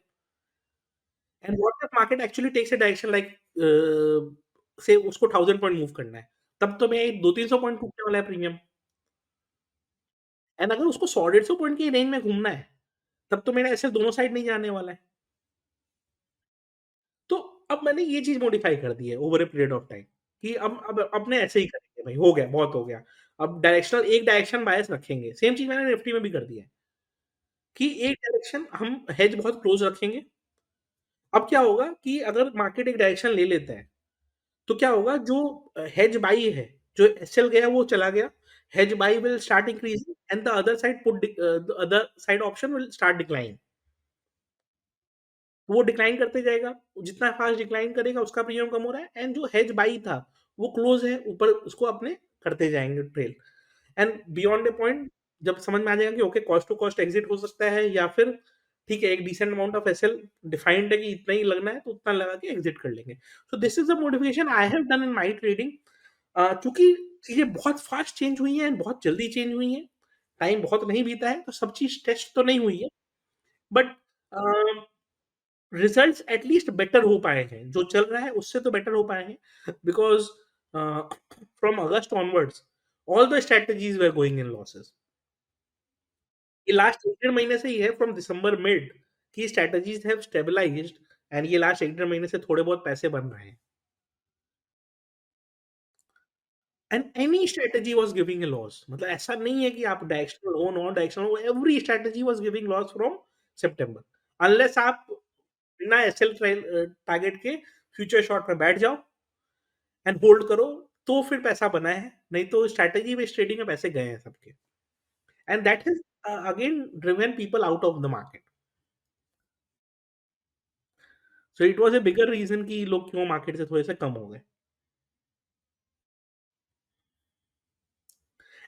And what if market actually takes a direction like say उसको 1000 पॉइंट मूव करना है, तब तो मैं 200-300 पॉइंट टूटने वाला है प्रीमियम। एंड अगर उसको 100-150 पॉइंट की रेंज में घूमना है, तब तो मेरा एसएल दोनों साइड नहीं जाने वाला है। तो अब मैंने ये चीज़ मॉडिफ़ाई कर दी है over a period of time कि अब ने ऐसे ही करेंगे भाई, हो गया, बहुत हो गया। अब एक डायरेक्शन बायस रखेंगे। सेम चीज़ मैंने निफ्टी में भी कर दी है कि एक डायरेक्शन हम हेज बहुत क्लोज़ रखेंगे। अब क्या होगा कि अगर मार्केट एक डायरेक्शन ले लेता है, तो क्या होगा, जो हेज बाई है, जो एसएल गया वो चला गया। Hedge by will start increasing and the other side the other side option will start decline. वो डिक्लाइन करते जाएगा, जितना फास्ट डिक्लाइन करेगा उसका प्रीमियम कम हो रहा है, एंड जो हेज बाई था वो क्लोज है ऊपर, उसको अपने करते जाएंगे trail. And beyond a point जब समझ में आ जाएगा कि okay cost to cost exit हो सकता है, या फिर ठीक है एक decent amount of SL defined है कि इतना ही लगना है, तो उतना लगा के एग्जिट कर लेंगे। So this is the motivation I have done in my trading. चूंकि चीजें बहुत फास्ट चेंज हुई हैं, बहुत जल्दी चेंज हुई हैं, टाइम बहुत नहीं बीता है, तो सब चीज टेस्ट तो नहीं हुई है, बट रिजल्ट्स एटलीस्ट बेटर हो पाए हैं, जो चल रहा है उससे तो बेटर हो पाए हैं, because from August onwards all the strategies were going in losses. ये लास्ट 1 डेढ़ महीने से ही है, फ्रॉम दिसंबर मिड कि स्ट्रैटेजीज़ हैव स्टेबलाइज्ड, एंड ये लास्ट 1 डेढ़ महीने से थोड़े बहुत पैसे बन रहे हैं, and any strategy was giving a loss. मतलब ऐसा नहीं है कि आप डायरेक्शनल हो, नॉन डायरेक्शनल हो, every strategy was giving loss from September, unless आप बिना एसएल टारगेट के फ्यूचर शॉर्ट में बैठ जाओ एंड होल्ड करो, तो फिर पैसा बना है, नहीं तो स्ट्रैटेजी बेस्ड ट्रेडिंग में पैसे गए हैं सबके, and that has again driven people out of the market. So it was a bigger reason कि लोग क्यों मार्केट से थोड़े से कम हो गए।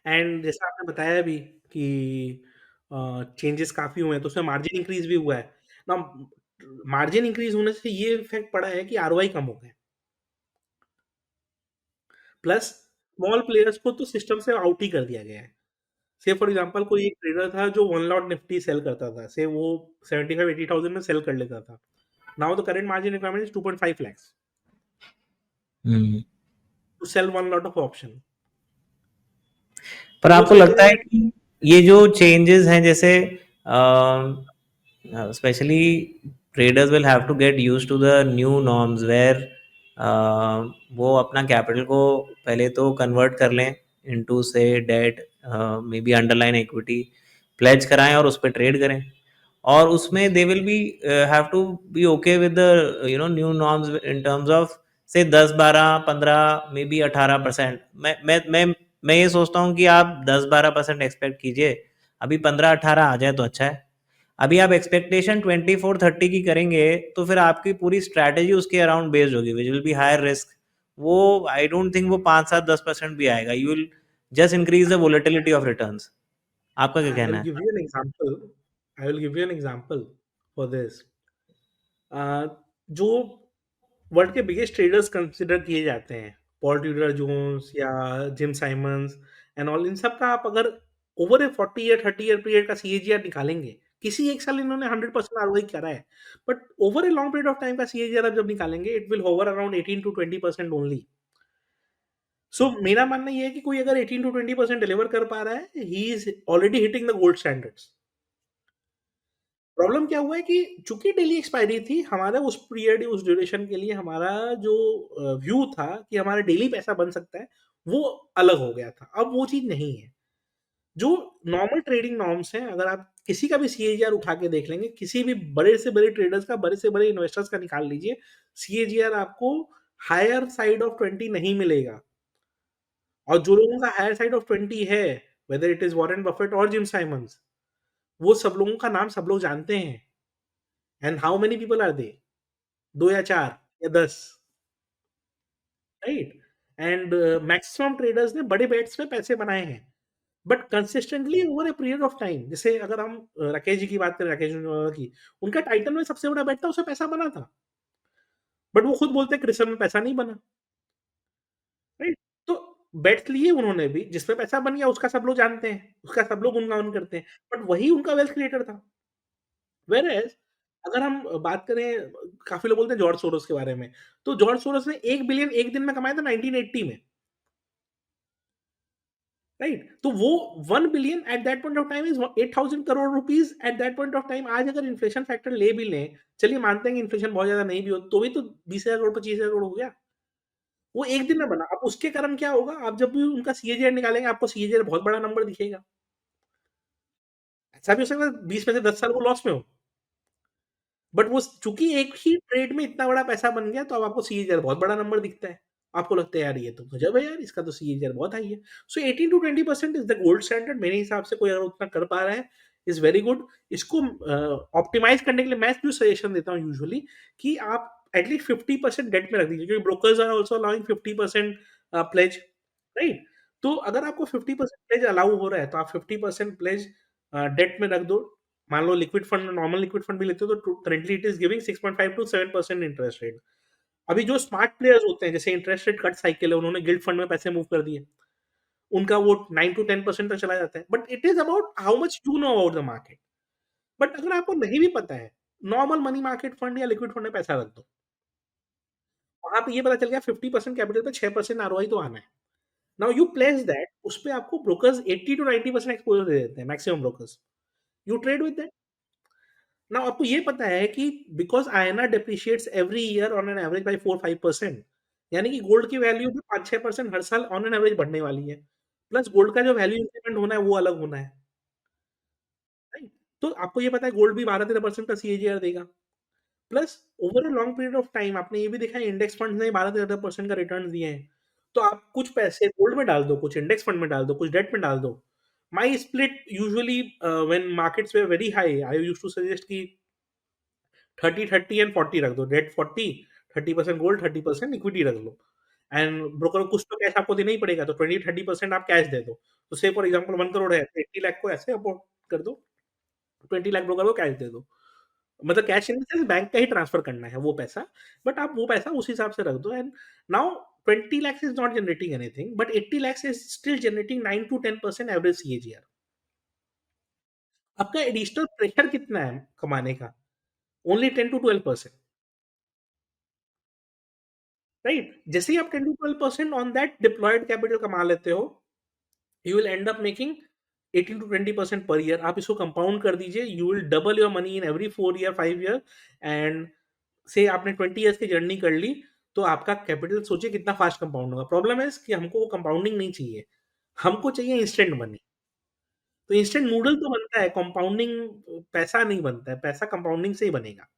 एंड जैसा आपने बताया अभी कि चेंजेस काफ़ी हुए हैं, तो उसमें मार्जिन इंक्रीज़ भी हुआ है। ना मार्जिन इंक्रीज़ होने से ये इफ़ेक्ट पड़ा है कि आरओआई कम हो गए। प्लस स्मॉल प्लेयर्स को तो सिस्टम से आउट ही कर दिया गया है। से फॉर एग्जांपल कोई एक ट्रेडर था जो 1 लॉट निफ्टी सेल करता था, से वो 75-80,000 में सेल कर लेता था। Now the current margin requirement is 2.5 lakhs hmm. To sell 1 lot of option. पर तो वो आपको लगता सोचेगा है कि ये जो चेंजेस हैं, जैसे specially traders will have to get used to the new norms where वो अपना कैपिटल को पहले तो कन्वर्ट कर लें into say debt, maybe underlying equity pledge कराएं और उस पर ट्रेड करें, और उसमें they will be have to be okay with the new norms in terms of say 10 12 15 may be 18%। मैं ये सोचता हूँ कि आप 10 12% एक्सपेक्ट कीजिए, अभी 15 18 आ जाए तो अच्छा है। अभी आप एक्सपेक्टेशन 24 30 की करेंगे तो फिर आपकी पूरी स्ट्रैटेजी उसके अराउंड बेस्ड होगी, which will be higher risk. वो आई डोंट थिंक वो 5 7 10% भी आएगा, you will just increase the volatility of returns. आपका क्या आई कहना विल है? Give you an example, I will give you an example for this. जो वर्ल्ड के बिगेस्ट ट्रेडर्स कंसिडर किए जाते हैं, पॉल ट्यूडर जोन्स या जिम साइमंस एंड ऑल, इन सब का आप अगर ओवर ए 40 ईयर 30 ईयर पीरियड का सीएजीआर निकालेंगे, किसी एक साल इन्होंने 100% आरओआई करा है, but over a long period of time का सीएजीआर आप जब निकालेंगे, it will hover around 18 to 20% only. So मेरा मानना ये है कि कोई अगर 18 to 20% डिलीवर कर पा रहा है, he is already hitting the gold standards. Problem क्या हुआ है कि चूँकि डेली एक्सपायरी थी, हमारा उस पीरियड, उस ड्यूरेशन के लिए हमारा जो व्यू था कि हमारा डेली पैसा बन सकता है, वो अलग हो गया था। अब वो चीज़ नहीं है। जो नॉर्मल ट्रेडिंग नॉर्म्स हैं, अगर आप किसी का भी सीएजीआर उठा के देख लेंगे, किसी भी बड़े से बड़े ट्रेडर्स का, बड़े से बड़े इन्वेस्टर्स का निकाल लीजिए, सीएजीआर आपको हायर साइड ऑफ 20 नहीं मिलेगा। और जो लोगों का हायर साइड ऑफ 20 है, whether it is Warren Buffett और जिम साइमंस, वो सब लोगों का नाम सब लोग जानते हैं। And how many people are they? 2 या 4 या 10, राइट? एंड मैक्सिमम ट्रेडर्स ने बड़े बेट्स में पैसे बनाए हैं। But consistently over a period of time, जैसे अगर हम राकेश जी की बात करें, राकेश जूनवाला की, उनका टाइटन में सबसे बड़ा बेट था, उसमें पैसा बना था। बट वो खुद बोलते हैं क्रिसन में पैसा नहीं बना, राइट? तो बेट्स लिए उन्होंने भी, जिसमें पैसा बन गया उसका सब लोग जानते हैं, उसका सब लोग गुणगान करते हैं, बट वही उनका वेल्थ क्रिएटर था। व्हेयरएज़ अगर हम बात करें, काफ़ी लोग बोलते हैं जॉर्ज सोरोस के बारे में, तो जॉर्ज सोरोस ने 1 बिलियन एक दिन में कमाया था 1980 में, राइट? तो वो 1 billion at that point of time is 8000 crore rupees at that point of time. आज अगर इन्फ्लेशन फैक्टर ले भी लें, चलिए मानते हैं कि इन्फ्लेशन बहुत ज़्यादा नहीं भी हो, तो भी तो 20,000 करोड़ 25,000 करोड़ हो गया। वो एक दिन में बना। अब उसके कारण क्या होगा, आप जब भी उनका सीएजीआर निकालेंगे, आपको सीएजीआर बहुत बड़ा नंबर दिखेगा। ऐसा भी हो सकता है 20 में से 10 साल वो लॉस में हो। बट वो चूँकि एक ही ट्रेड में इतना बड़ा पैसा बन गया, तो अब आपको सीएजीआर बहुत बड़ा नंबर दिखता है। आपको लगता है यार ये तो गज़ब है यार, इसका तो सीएजीआर बहुत हाई है। So 18 to 20% is the gold standard, मेरे हिसाब से कोई अगर उतना कर पा रहा है, इज़ वेरी गुड। इसको ऑप्टिमाइज़ करने के लिए मैं जो सजेशन देता हूँ यूजुअली, कि आप एट लीस्ट 50% डेट में रख दीजिए, क्योंकि brokers are also allowing 50% pledge, right? तो अगर आपको 50% प्लेज अलाउ हो रहा है, तो आप 50% प्लेज डेट में रख दो। मान लो liquid fund, normal liquid fund भी लेते हो, तो currently it is giving 6.5 to 7% interest rate. अभी जो स्मार्ट प्लेयर्स होते हैं, जैसे इंटरेस्ट रेट कट साइकिल है, उन्होंने गिल्ड फंड में पैसे मूव कर दिए, उनका वो 9 टू 10% तक चला जाता है। But it is about how much you know about the market. But अगर आपको नहीं भी पता है, नॉर्मल मनी मार्केट फंड या लिक्विड फंड में पैसा रख दो, वहां पे ये पता चल गया 50% कैपिटल पे 6% आरओआई तो आना है। नाउ यू प्लेस दैट, उस पे आपको ब्रोकर्स 80 टू 90% एक्सपोजर दे देते हैं, maximum brokers. You trade with that. Now आपको ये पता है कि because INR depreciates every year on an average by 4-5%, यानी कि गोल्ड की वैल्यू भी 5-6% हर साल ऑन एन एवरेज बढ़ने वाली है। प्लस गोल्ड का जो वैल्यू इंक्रीमेंट होना है वो अलग होना है, राइट? तो आपको ये पता है गोल्ड भी 12-13% का सीएजीआर देगा। Plus over a long period of time आपने ये भी देखा है, इंडेक्स फंड्स ने 12-13% का रिटर्न्स दिए हैं। तो आप कुछ पैसे गोल्ड में डाल दो, कुछ इंडेक्स फंड में डाल दो, कुछ डेट में डाल दो। My split usually when markets were very high, I used to suggest कि 30-30 एंड 40 रख दो, डेट 40, 30% गोल्ड, 30% इक्विटी रख लो। एंड ब्रोकर को कुछ तो कैश आपको देना ही पड़ेगा, तो 20-30% आप कैश दे दो। तो से फॉर एग्जांपल 1 करोड़ है, तो 80 लाख को ऐसे अप्रोच कर दो, 20 लाख ब्रोकर को कैश दे दो। मतलब cash in the sense bank का ही ट्रांसफर करना है वो पैसा, बट आप वो पैसा उस हिसाब से रख दो। And now 20 lakhs is not generating anything, but 80 lakhs is still generating 9 to 10% average CAGR. आपका एडिशनल प्रेशर कितना है कमाने का? Only 10 to 12%, right? जैसे ही आप 10 to 12% on that deployed capital कमा लेते हो, you will end up making 18 to 20% per year. आप इसको कंपाउंड कर दीजिए, you will double your money in every 4 year, 5 year. And से आपने 20 इयर्स की जर्नी कर ली, तो आपका कैपिटल सोचिए कितना फास्ट कंपाउंड होगा। प्रॉब्लम है कि हमको वो कंपाउंडिंग नहीं चाहिए, हमको चाहिए इंस्टेंट मनी। तो इंस्टेंट नूडल तो बनता है, कंपाउंडिंग पैसा नहीं बनता है, पैसा कंपाउंडिंग से ही बनेगा।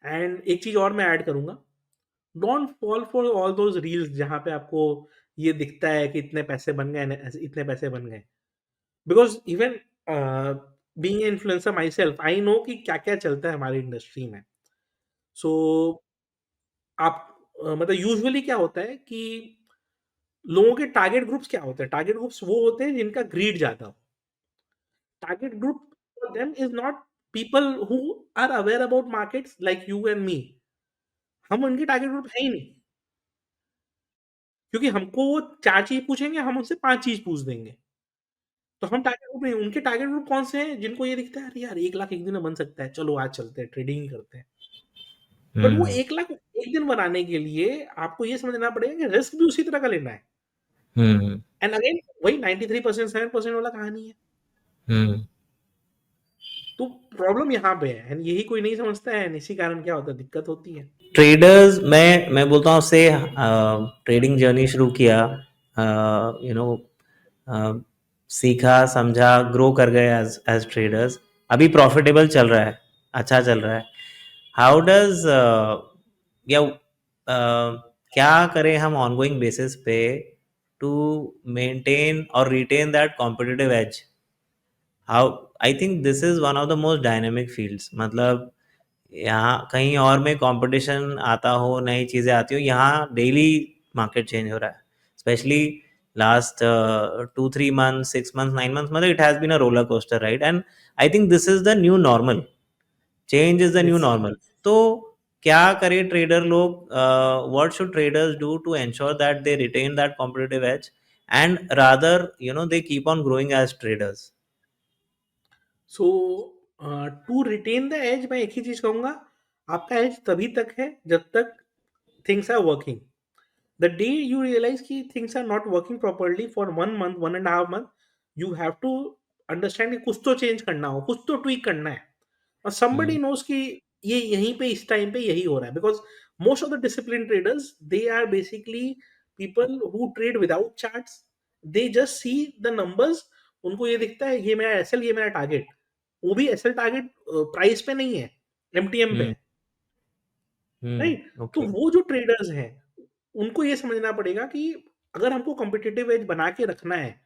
एंड एक चीज़ और मैं ऐड करूँगा, don't fall for all those reels जहाँ पे आपको ये दिखता है कि इतने पैसे बन गए, इतने पैसे बन गए। Because even being an influencer myself, I know कि क्या-क्या चलता है हमारी इंडस्ट्री में। सो आप मतलब यूजुअली क्या होता है कि लोगों के टारगेट ग्रुप्स क्या होते हैं? टारगेट ग्रुप्स वो होते हैं जिनका ग्रीड ज़्यादा हो। Target group for them is not people who are aware about markets like you and me. हम उनके टारगेट ग्रुप है ही नहीं। क्योंकि हमको वो 4 चीज़ पूछेंगे, हम उनसे 5 चीज़ पूछ देंगे। तो हम टारगेट ग्रुप नहीं, उनके टारगेट ग्रुप कौन से हैं? जिनको ये दिखता है, अरे यार 1 लाख एक दिन में बन सकता है, चलो आज चलते हैं, ट्रेडिंग ही करते हैं। बट वो हुँ, 1 लाख एक दिन बनाने के लिए आपको ये समझना पड़ेगा कि रिस्क भी उसी तरह का लेना है। हुँ। एंड अगेन वही 93% 7% वाला कहानी है। हुँ। तो प्रॉब्लम यहाँ पे है एंड यही कोई नहीं समझता है एंड इसी कारण क्या होता है, दिक्कत होती है। ट्रेडर्स मैं बोलता हूँ उससे ट्रेडिंग जर्नी शुरू किया, यू नो, सीखा समझा, ग्रो कर गए एज एज ट्रेडर्स, अभी प्रॉफिटेबल चल रहा है, अच्छा चल रहा है। हाउ डज या क्या करें हम ऑनगोइंग बेसिस पे टू मेंटेन और retain that competitive edge? How, I think this is one of the most dynamic fields, मतलब यहाँ कहीं और में कंपटीशन आता हो, नई चीज़ें आती हो, यहाँ डेली मार्केट चेंज हो रहा है, specially last 2 3 months 6 months 9 months, मतलब it has been a roller coaster ride, and I think this is the new normal, change is the new yes. Normal. तो क्या करे ट्रेडर लोग, what should traders do to ensure that they retain that competitive edge and rather they keep on growing as traders? So to retain the edge मैं एक ही चीज़ कहूँगा, आपका as तभी तक है जब तक things are working. The day you realize कि things are not working properly for 1 month, 1.5 month, you have to understand कि कुछ तो चेंज करना हो, कुछ तो ट्वीक करना है। और somebody हम्म। knows कि ये यहीं पे इस टाइम पे यही हो रहा है, because most of the discipline traders they are basically people who trade without charts. They just see the numbers, उनको ये दिखता है ये मेरा एसएल, ये मेरा टारगेट, वो भी एसएल टारगेट प्राइस पे नहीं है, एमटीएम पे हम्म। है, राइट। तो ओके। वो जो ट्रेडर्स हैं उनको ये समझना पड़ेगा कि अगर हमको कॉम्पिटिटिव एज बना के रखना है,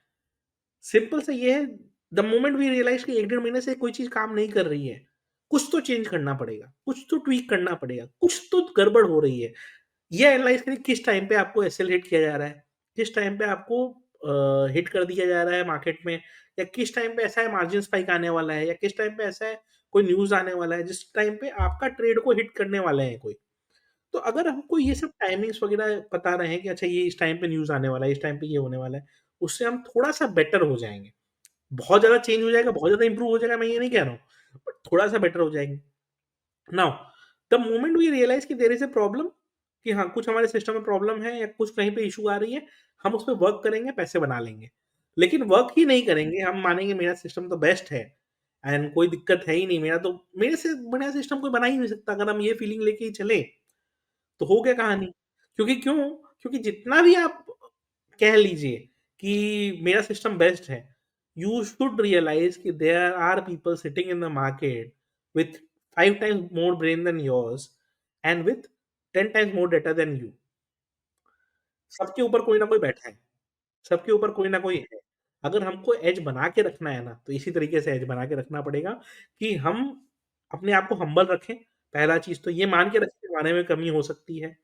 सिंपल से ये है, द मोमेंट वी रियलाइज कि 1 डेढ़ महीने से कोई चीज काम नहीं कर रही है, कुछ तो चेंज करना पड़ेगा, कुछ तो ट्वीक करना पड़ेगा, कुछ तो गड़बड़ हो रही है। ये एनालाइज करें किस टाइम पे आपको एसएल हिट किया जा रहा है, किस टाइम पे आपको हिट कर दिया जा रहा है मार्केट में, या किस टाइम पे ऐसा है मार्जिन स्पाइक आने वाला है, या किस टाइम पे ऐसा है कोई न्यूज आने वाला है जिस टाइम पे आपका ट्रेड को हिट करने वाले हैं कोई। तो अगर हमको ये सब टाइमिंग्स वगैरह पता रहे कि अच्छा ये इस टाइम पे न्यूज़ आने वाला है, इस टाइम पे ये होने वाला है, उससे हम थोड़ा-सा बेटर हो जाएँगे। बहुत ज़्यादा चेंज हो जाएगा, बहुत ज़्यादा इम्प्रूव हो जाएगा, मैं ये नहीं कह रहा हूँ, बट थोड़ा-सा बेटर हो जाएँगे। Now the moment we realise कि देयर इज़ अ प्रॉब्लम, कि हाँ, कुछ हमारे सिस्टम में प्रॉब्लम है या कुछ कहीं पे इश्यू आ रही है, हम उस पे वर्क करेंगे, पैसे बना लेंगे। लेकिन वर्क ही नहीं करेंगे, हम मानेंगे मेरा सिस्टम तो बेस्ट है एंड कोई दिक्कत है ही नहीं, मेरे से बढ़िया सिस्टम कोई बना ही नहीं सकता, अगर हम ये फीलिंग लेके ही चले तो हो गया कहानी। क्योंकि क्यों? क्योंकि जितना भी आप कह लीजिए कि मेरा सिस्टम बेस्ट है, यू शुड रियलाइज़ कि there are people sitting in the market with 5 times more brain than yours and with 10 times more data than you. सबके ऊपर कोई ना कोई बैठा है, सबके ऊपर कोई ना कोई है। अगर हमको एज बना के रखना है ना, तो इसी तरीके से एज बना के रखना पड़ेगा कि हम अपने आप को हम्बल रखें। पहला चीज़ तो ये मान के रखें कि हमारे में कमी हो सकती है।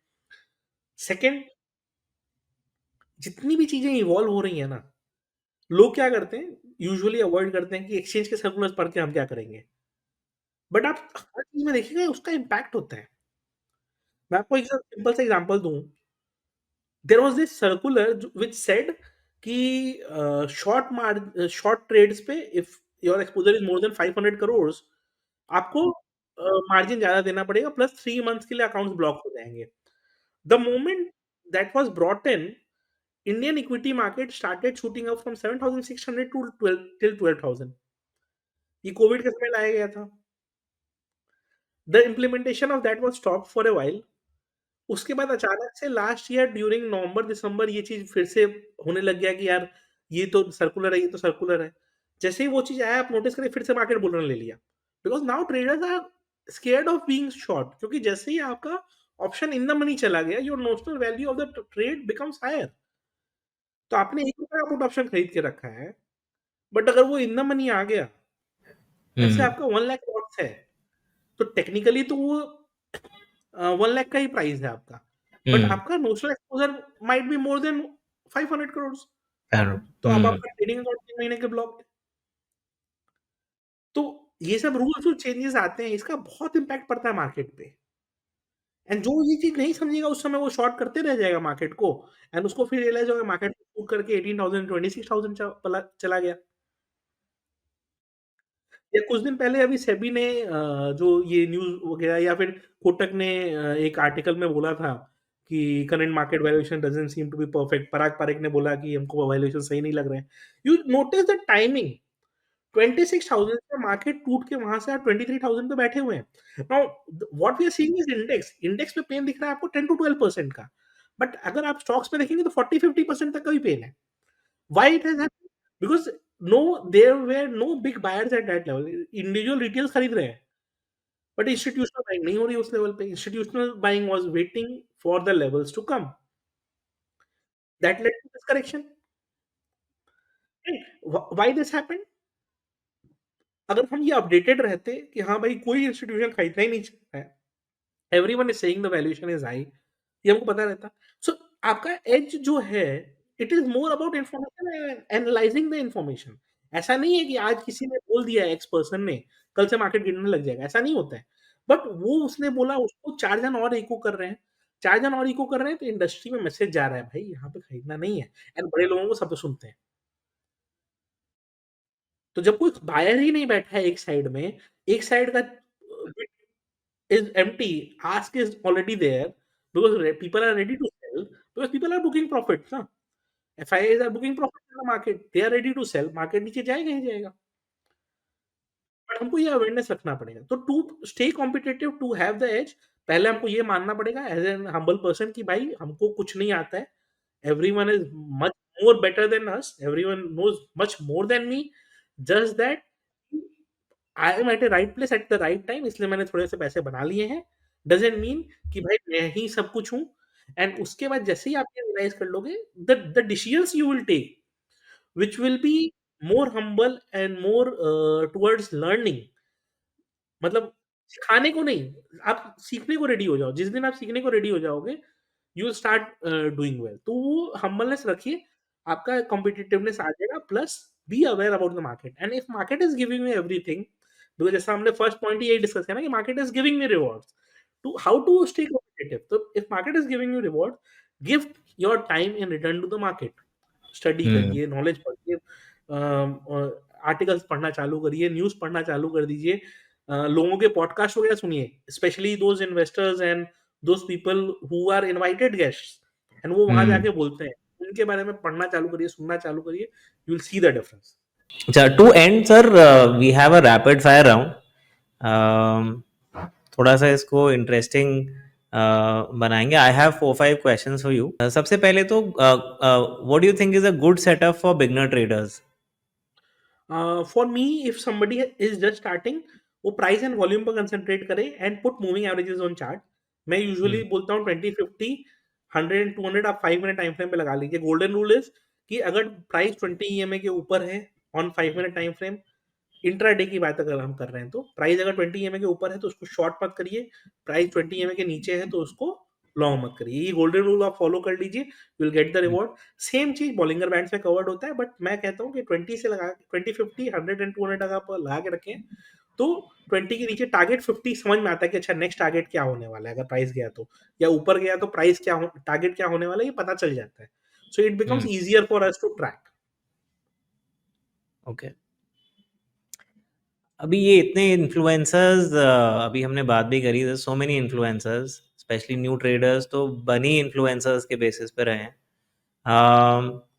सेकंड, जितनी भी चीज़ें इवॉल्व हो रही हैं ना, लोग क्या करते हैं, यूजुअली अवॉइड करते हैं कि एक्सचेंज के सर्कुलर्स पढ़ के हम क्या करेंगे। बट आप हर चीज़ में देखिएगा उसका इम्पैक्ट होता है। मैं आपको एक सिंपल सा एग्ज़ाम्पल दूँ, देयर वाज़ दिस सर्कुलर ज व्हिच सेड कि शॉर्ट ट्रेड्स पे if your exposure is more than 500 crore, आपको मार्जिन ज़्यादा देना पड़ेगा, प्लस 3 मंथ्स के लिए अकाउंट्स ब्लॉक हो जाएँगे। The moment that was brought in, Indian equity market started shooting up from 7,600 to 12 till 12,000। ये कोविड के समय लाया गया था। The implementation of that was stopped for a while. उसके बाद अचानक से लास्ट ईयर ड्यूरिंग नवंबर-दिसंबर ये चीज़ फिर से होने लग गया कि यार ये तो सर्कुलर है, ये तो सर्कुलर है। जैसे ही वो चीज़ आया, आप नोटिस करिए फिर से मार्केट बुल रन ले लिया। Because now traders are scared of being short, क्योंकि जैसे ही आपका ऑप्शन इन द मनी चला गया, your notional value of the trade becomes higher. तो आपने ₹1 का पुट ऑप्शन खरीद के रखा है, बट अगर वो इन द मनी आ गया, लेट्स से हम्म। आपका 1 लाख लॉट्स है, तो टेक्निकली तो वो 1 लाख का ही प्राइस है आपका। बट हम्म। आपका notional exposure might be more than 500 crore. तो अब हम्म। आपका ट्रेडिंग अकाउंट 3 महीने के ब्लॉक है। तो ये सब रूल्स जो चेंजेस आते हैं, इसका बहुत इम्पैक्ट पड़ता है मार्केट पे। एंड जो ये चीज़ नहीं समझेगा उस समय वो शॉर्ट करते रह जाएगा मार्केट को, एंड उसको फिर रियलाइज़ होगा मार्केट फूट करके 18,000 26,000 चला गया। या कुछ दिन पहले अभी सेबी ने जो ये न्यूज़ वगैरह या फिर कोटक ने एक आर्टिकल में बोला था कि current market valuation doesn't seem to be perfect. Parag Parekh ने बोला कि हमको वैल्यूएशन सही नहीं लग रहे हैं। यू नोटिस द टाइमिंग, 26,000 का मार्केट टूट के वहां से आप 23,000 पे बैठे हुए हैं। Now what we are seeing is index, index पे पेन दिख रहा है आपको 10 टू 12% का, बट अगर आप स्टॉक्स में देखेंगे तो 40-50% तक का भी पेन है। Why it has happened? Because no, there were no big buyers at that level. Individual retails खरीद रहे हैं, बट इंस्टीट्यूशनल बाइंग नहीं हो रही उस लेवल पे। Institutional buying was waiting for the levels to come, that led to this correction. Why this happened? अगर हम ये अपडेटेड रहते कि हाँ भाई कोई इंस्टीट्यूशन खरीदना ही नहीं चाहता है, everyone is saying the valuation is high, ये हमको पता रहता। सो आपका एज जो है, it is more about information and analysing the information. ऐसा नहीं है कि आज किसी ने बोल दिया एक्स पर्सन ने, कल से मार्केट गिरने लग जाएगा, ऐसा नहीं होता है। बट वो उसने बोला, उसको 4 जन और इको कर रहे हैं, 4 जन और इको कर रहे हैं, तो इंडस्ट्री में मैसेज जा रहा है भाई यहाँ पे खरीदना नहीं है। एंड बड़े लोगों को सब सुनते हैं। तो जब कोई बायर ही नहीं बैठा है एक साइड में, एक साइड का is empty, ask is already there, because people are ready to sell, because people are booking profits ना। FIIs are booking profit in the market, they are ready to sell, market नीचे जाएगा ही जाएगा। But हमको ये awareness रखना पड़ेगा। तो to stay competitive, to have the edge, पहले हमको ये मानना पड़ेगा एज एन हम्बल पर्सन कि भाई हमको कुछ नहीं आता है। Everyone is much more better than us, everyone knows much more than me, just that I am at a right place at the right time, इसलिए मैंने थोड़े से पैसे बना लिए हैं। डजेंट मीन कि भाई मैं ही सब कुछ हूँ। एंड उसके बाद जैसे ही आप ये रियलाइज कर लोगे, the decisions you will take which will be more humble and more towards learning, मतलब सिखाने को नहीं, आप सीखने को रेडी हो जाओ। जिस दिन आप सीखने को रेडी हो जाओगे, you will start doing well. तो वो हम्बलनेस रखिए, आपका कॉम्पिटिटिवनेस आ जाएगा। Plus be aware about the market, and if market is giving me everything, because जैसा हमने फर्स्ट पॉइंट यही डिस्कस किया ना कि market is giving me rewards, to how to stay competitive. तो if market is giving you reward, give your time in return to the market. Study hmm. करिए, knowledge पढ़िए, articles पढ़ना चालू करिए, न्यूज़ पढ़ना चालू कर दीजिए, लोगों के पॉडकास्ट वगैरह सुनिए, specially those investors and those people who are invited guests, and वो वहां हम्म। जाके बोलते हैं, उनके बारे में पढ़ना चालू करिए, सुनना चालू करिए, you will see the difference. अच्छा, to end sir, we have a rapid fire round. थोड़ा सा इसको इंटरेस्टिंग बनाएंगे। I have 4-5 questions for you. सबसे पहले तो what do you think is a good setup for beginner traders? For me, if somebody is just starting, वो price and volume पर concentrate करे and put moving averages on chart. मैं usually बोलता हूँ 20, 50, 100 and 200 आप 5 मिनट टाइम फ्रेम पे लगा लीजिए। गोल्डन रूल इज कि अगर प्राइस 20 EMA के ऊपर है on 5 minute time frame, intraday की बात अगर हम कर रहे हैं, तो प्राइस अगर 20 EMA के ऊपर है तो उसको शॉर्ट मत करिए, प्राइस 20 EMA के नीचे है तो उसको लॉन्ग मत करिए। ये गोल्डन रूल आप फॉलो कर लीजिए, you will get the reward. Same चीज बॉलिंगर बैंड्स में कवर्ड होता है, बट मैं कहता हूँ कि 20 से लगा, 20, 50, 100 एंड 200 तक आप लगा के रखें, तो 20 के नीचे टारगेट 50 समझ में आता है कि अच्छा नेक्स्ट टारगेट क्या होने वाला है। अगर प्राइस गया तो, या ऊपर गया तो प्राइस क्या टारगेट क्या होने वाला है, ये पता चल जाता है। So it becomes easier for us to track. Okay. अभी ये इतने इन्फ्लुएंसर्स, अभी हमने बात भी करी, so many influencers, specially new traders तो बनी इन्फ्लुएंसर्स के बेसिस पे रहे हैं।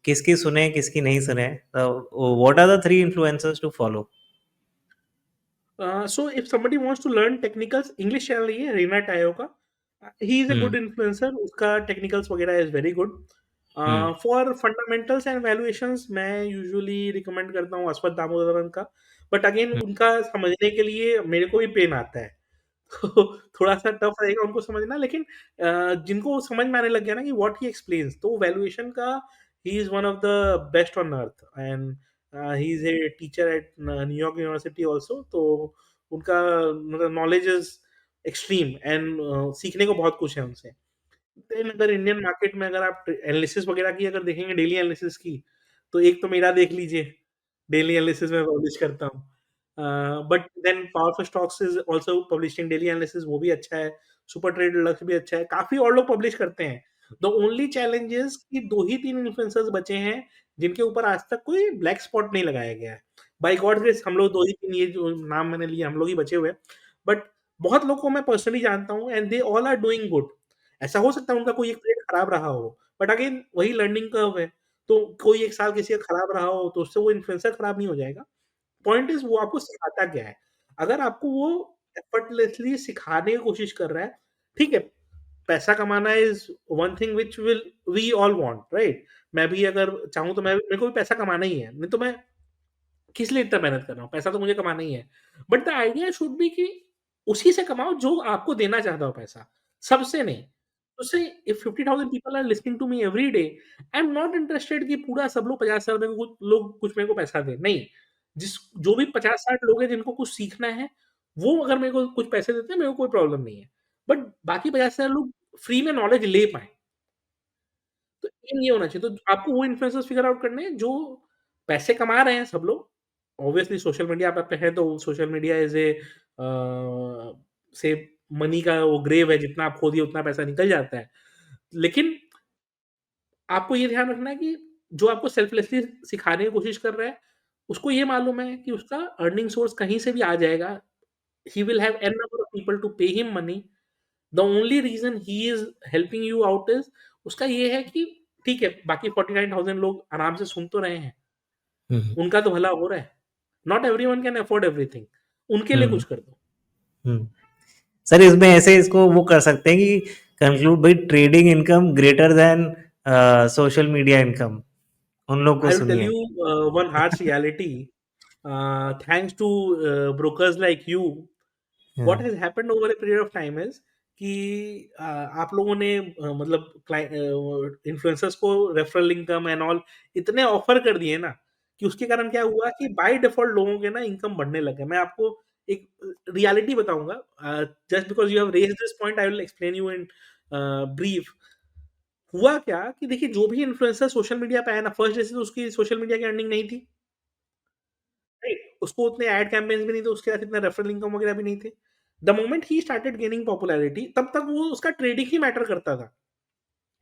किसकी सुने किसकी नहीं सुने? What are the 3 influencers to follow? So if somebody wants to learn technicals, English channel ये है रीना टायो का। He is a good hmm. influencer, उसका technicals वगैरह is very good. Hmm. For fundamentals and valuations मैं usually recommend करता हूँ अश्वथ दामोदरन का, but again हम्म। उनका समझने के लिए मेरे को भी पेन आता है। तो थोड़ा-सा टफ रहेगा उनको समझना, लेकिन जिनको समझ में आने लग गया ना कि व्हाट ही एक्सप्लेन्स, तो वैल्यूएशन का he is one of the best on earth, and he is a teacher at New York university also. तो उनका मतलब नॉलेज इज़ एक्सट्रीम, एंड सीखने को बहुत कुछ है उनसे। देन अगर इंडियन मार्केट में अगर आप एनालिसिस वगैरह की अगर देखेंगे, डेली एनालिसिस की, तो एक तो मेरा देख लीजिए, डेली एनालिसिस मैं पब्लिश करता हूँ। But then power stocks is also publishing daily analysis, वो भी अच्छा है। सुपर ट्रेड लक्ष्य भी अच्छा है, काफ़ी और लोग पब्लिश करते हैं। द ओनली चैलेंज इज़ कि 2 ही 3 इन्फ्लुएंसर्स बचे हैं, जिनके ऊपर आज तक कोई ब्लैक स्पॉट नहीं लगाया गया है। बाय गॉड्स ग्रेस हम लोग 2 ही 3, ये जो नाम मैंने लिए, हम लोग ही बचे हुए हैं। बट बहुत लोगों को मैं पर्सनली जानता हूँ, and they all are doing good. ऐसा हो सकता है उनका कोई एक ट्रेड खराब रहा हो, बट अगेन वही लर्निंग कर्व है। तो कोई 1 साल किसी का खराब रहा हो, तो उससे वो इन्फ्लुएंसर खराब नहीं हो जाएगा। पॉइंट इज़ वो आपको सिखाता क्या है? अगर आपको वो एफर्टलेसली सिखाने की कोशिश कर रहा है, ठीक है, पैसा कमाना is one thing which will we all want, right? मैं भी अगर चाहूँ तो मैं मेरे को भी पैसा कमाना ही है, नहीं तो मैं किस लिए इतना मेहनत कर रहा हूँ? पैसा तो मुझे कमाना ही है। But the idea should be कि उसी से कमाओ जो आपको देना चाहता हो पैसा, सबसे नहीं। तो से if 50,000 people are listening to me every day, I am not interested कि पूरा सब लोग 50,000 मेरे को कुछ मेरे को पैसा दें, नहीं। जो भी 50-60 लोग हैं जिनको कुछ सीखना है, वो अगर मेरे को कुछ पैसे देते हैं, मेरे को कोई प्रॉब्लम नहीं है। बट बाकी 50,000 लोग फ्री में नॉलेज ले पाएँ। तो एम ये होना चाहिए। तो आपको वो इन्फ्लुएंसर्स फिगर आउट करने हैं जो पैसे कमा रहे हैं सब लोग। ऑब्वियसली सोशल मीडिया पे है तो सोशल मीडिया इज़ ए से मनी का वो ग्रेव है, जितना आप खो दिए उतना पैसा निकल जाता है। लेकिन आपको ये ध्यान रखना है कि जो आपको सेल्फलेसली सिखाने की कोशिश कर रहा है, उसको ये मालूम है कि उसका अर्निंग सोर्स कहीं से भी आ जाएगा। He will have an number of people to pay him money. The only reason he is helping you out is उसका ये है कि ठीक है, बाकी 49,000 लोग आराम से सुन तो रहे हैं, हुँ, उनका तो भला हो रहा है। Not everyone can afford everything, उनके लिए हुँ, कुछ कर दो। हुँ। सर इसमें ऐसे इसको वो कर सकते हैं कि कंक्लूड भाई trading income greater than social media income, उन लोग को आई विल टेल सुनिए। You one harsh reality thanks to brokers like you what हाँ, has happened over a period of time is कि आप लोगों ने मतलब इन्फ्लुएंसर्स को रेफरल इनकम एंड ऑल इतने ऑफर कर दिए ना कि उसके कारण क्या हुआ कि बाय डिफ़ॉल्ट लोगों के ना इनकम बढ़ने लग गया। मैं आपको एक रियलिटी बताऊँगा just because you have raised this point I will explain you in brief. हुआ क्या कि देखिए जो भी इन्फ्लुएंसर सोशल मीडिया पे आया ना फर्स्ट डे से तो उसकी सोशल मीडिया की अर्निंग नहीं थी, राइट? उसको उतने एड कैम्पेन्स भी नहीं थे, उसके साथ इतना रेफरल इनकम वगैरह भी नहीं थे। The moment he started gaining popularity तब तक वो उसका ट्रेडिंग ही मैटर करता था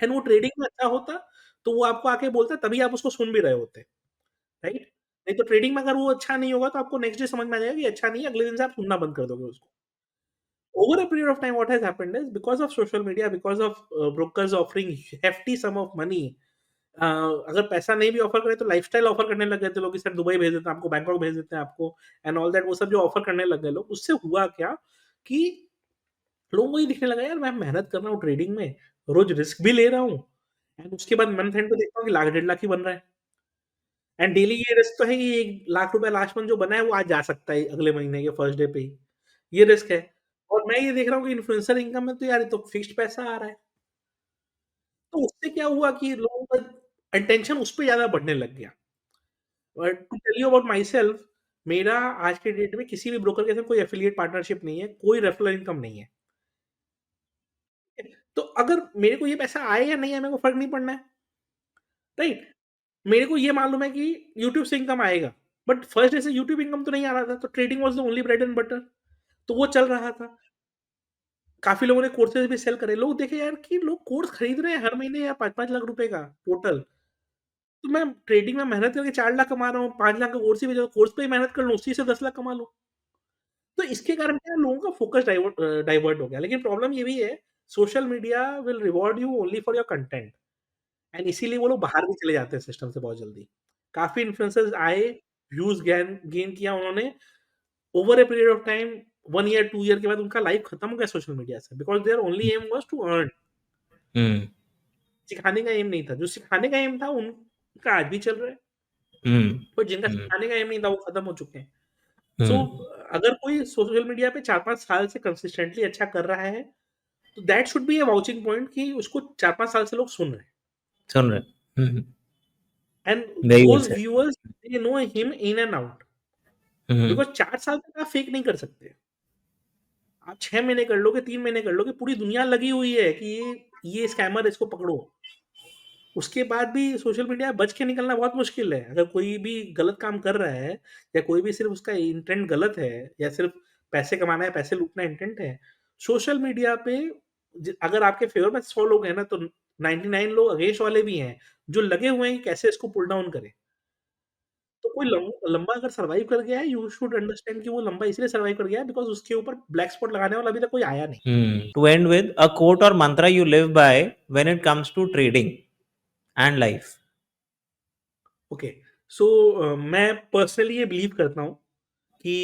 एंड वो ट्रेडिंग में अच्छा होता, तो वो आपको आके बोलता तभी आप उसको सुन भी रहे होते, राइट? नहीं तो ट्रेडिंग में अगर वो अच्छा नहीं होगा तो आपको नेक्स्ट डे समझ में आ जाएगा कि अच्छा नहीं है, अगले दिन से आप सुनना बंद कर दोगे उसको। Over a period of time, what has happened is because of social media, because of brokers offering hefty sum of money, अगर पैसा नहीं भी ऑफर करे तो लाइफ़स्टाइल ऑफर करने लग गए थे लोग कि सर दुबई भेज देते हैं आपको, बैंकॉक भेज देते हैं आपको एंड ऑल दैट वो सब जो ऑफर करने लग गए लोग, उससे हुआ क्या कि लोगों को ये दिखने लगा यार मैं मेहनत कर रहा हूँ ट्रेडिंग में, रोज़ रिस्क भी ले रहा हूँ एंड उसके बाद मंथ एंड पे देखता हूँ कि लाख डेढ़ लाख ही बन रहा है एंड डेली ये रिस्क तो है कि 1 लाख रुपए लास्ट मंथ जो बना है वो आज जा सकता है अगले महीने के फर्स्ट डे पे ही, ये रिस्क है। और मैं ये देख रहा हूँ कि इन्फ्लुएंसर इनकम में तो यार ये तो फिक्स्ड पैसा आ रहा है। तो उससे क्या हुआ कि लोगों का अटेंशन उस पे ज़्यादा बढ़ने लग गया। और to tell you about myself मेरा आज के डेट में किसी भी ब्रोकर के साथ कोई एफिलिएट पार्टनरशिप नहीं है, कोई रेफरल इनकम नहीं है। ठीक है? तो अगर मेरे को ये पैसा आए या नहीं आए मेरे को फ़र्क नहीं पड़ना है, राइट? मेरे को ये मालूम है कि यूट्यूब से इनकम आएगा, बट फर्स्ट डे से यूट्यूब इनकम तो नहीं आ रहा था, तो trading was the only bread and butter तो वो चल रहा था। काफ़ी लोगों ने कोर्सेज़ भी सेल करे। लोग देखे यार कि लोग कोर्स खरीद रहे हैं हर महीने यार 5-5 लाख रुपए का टोटल। तो मैं ट्रेडिंग में मेहनत करके 4 लाख कमा रहा हूँ, 5 लाख का कोर्स ही बेच रहा हूँ, कोर्स पे ही मेहनत कर लूँ, उसी से 10 लाख कमा लूँ। तो इसके कारण क्या है लोगों का फ़ोकस डाइवर्ट हो गया। लेकिन प्रॉब्लम ये भी है, social media will reward you only for your content and इसीलिए वो लोग बाहर भी चले जाते हैं सिस्टम से बहुत जल्दी। काफ़ी इन्फ्लुएंसर्स आए, व्यूज़ गेन गेन किया उन्होंने, over a period of time 1 year, 2 year के बाद उनका लाइफ खत्म हो गया सोशल मीडिया से because their only aim was to earn. हुँ, सिखाने का एम नहीं था। जो सिखाने का एम था उनका आज भी चल रहा है, हुँ, पर जिनका हुँ, सिखाने का एम नहीं था वो खत्म हो चुके हैं। हुँ, सो अगर कोई सोशल मीडिया पे 4-5 साल से कंसिस्टेंटली अच्छा कर रहा है, तो that should be a vouching point कि उसको 4-5 साल से लोग सुन रहे हैं। सुन रहे हैं। हुँ, हुँ, and very well those said. Viewers they know him in and out हुँ, बिकॉज़ 4 साल तक आप फेक नहीं कर सकते। आप 6 महीने कर लोगे, 3 महीने कर लोगे, पूरी दुनिया लगी हुई है कि ये स्कैमर है इसको पकड़ो। उसके बाद भी सोशल मीडिया बच के निकलना बहुत मुश्किल है। अगर कोई भी गलत काम कर रहा है या कोई भी सिर्फ़ उसका इंटेंट गलत है या सिर्फ़ पैसे कमाना है, पैसे लूटना इंटेंट है, सोशल मीडिया पे अगर आपके फ़ेवर में 100 लोग हैं ना, तो 99 लोग अगेंस्ट वाले भी हैं, जो लगे हुए हैं कि कैसे इसको पुल डाउन करें। तो कोई लंबा अगर सर्वाइव कर गया है, यू शुड अंडरस्टैंड कि वो लंबा इसलिए सर्वाइव कर गया है बिकॉज़ उसके ऊपर ब्लैक स्पॉट लगाने वाला अभी तक कोई आया नहीं। To end with, a quote or mantra you live by when it comes to trading and life. Okay, so मैं पर्सनली ये बिलीव करता हूँ कि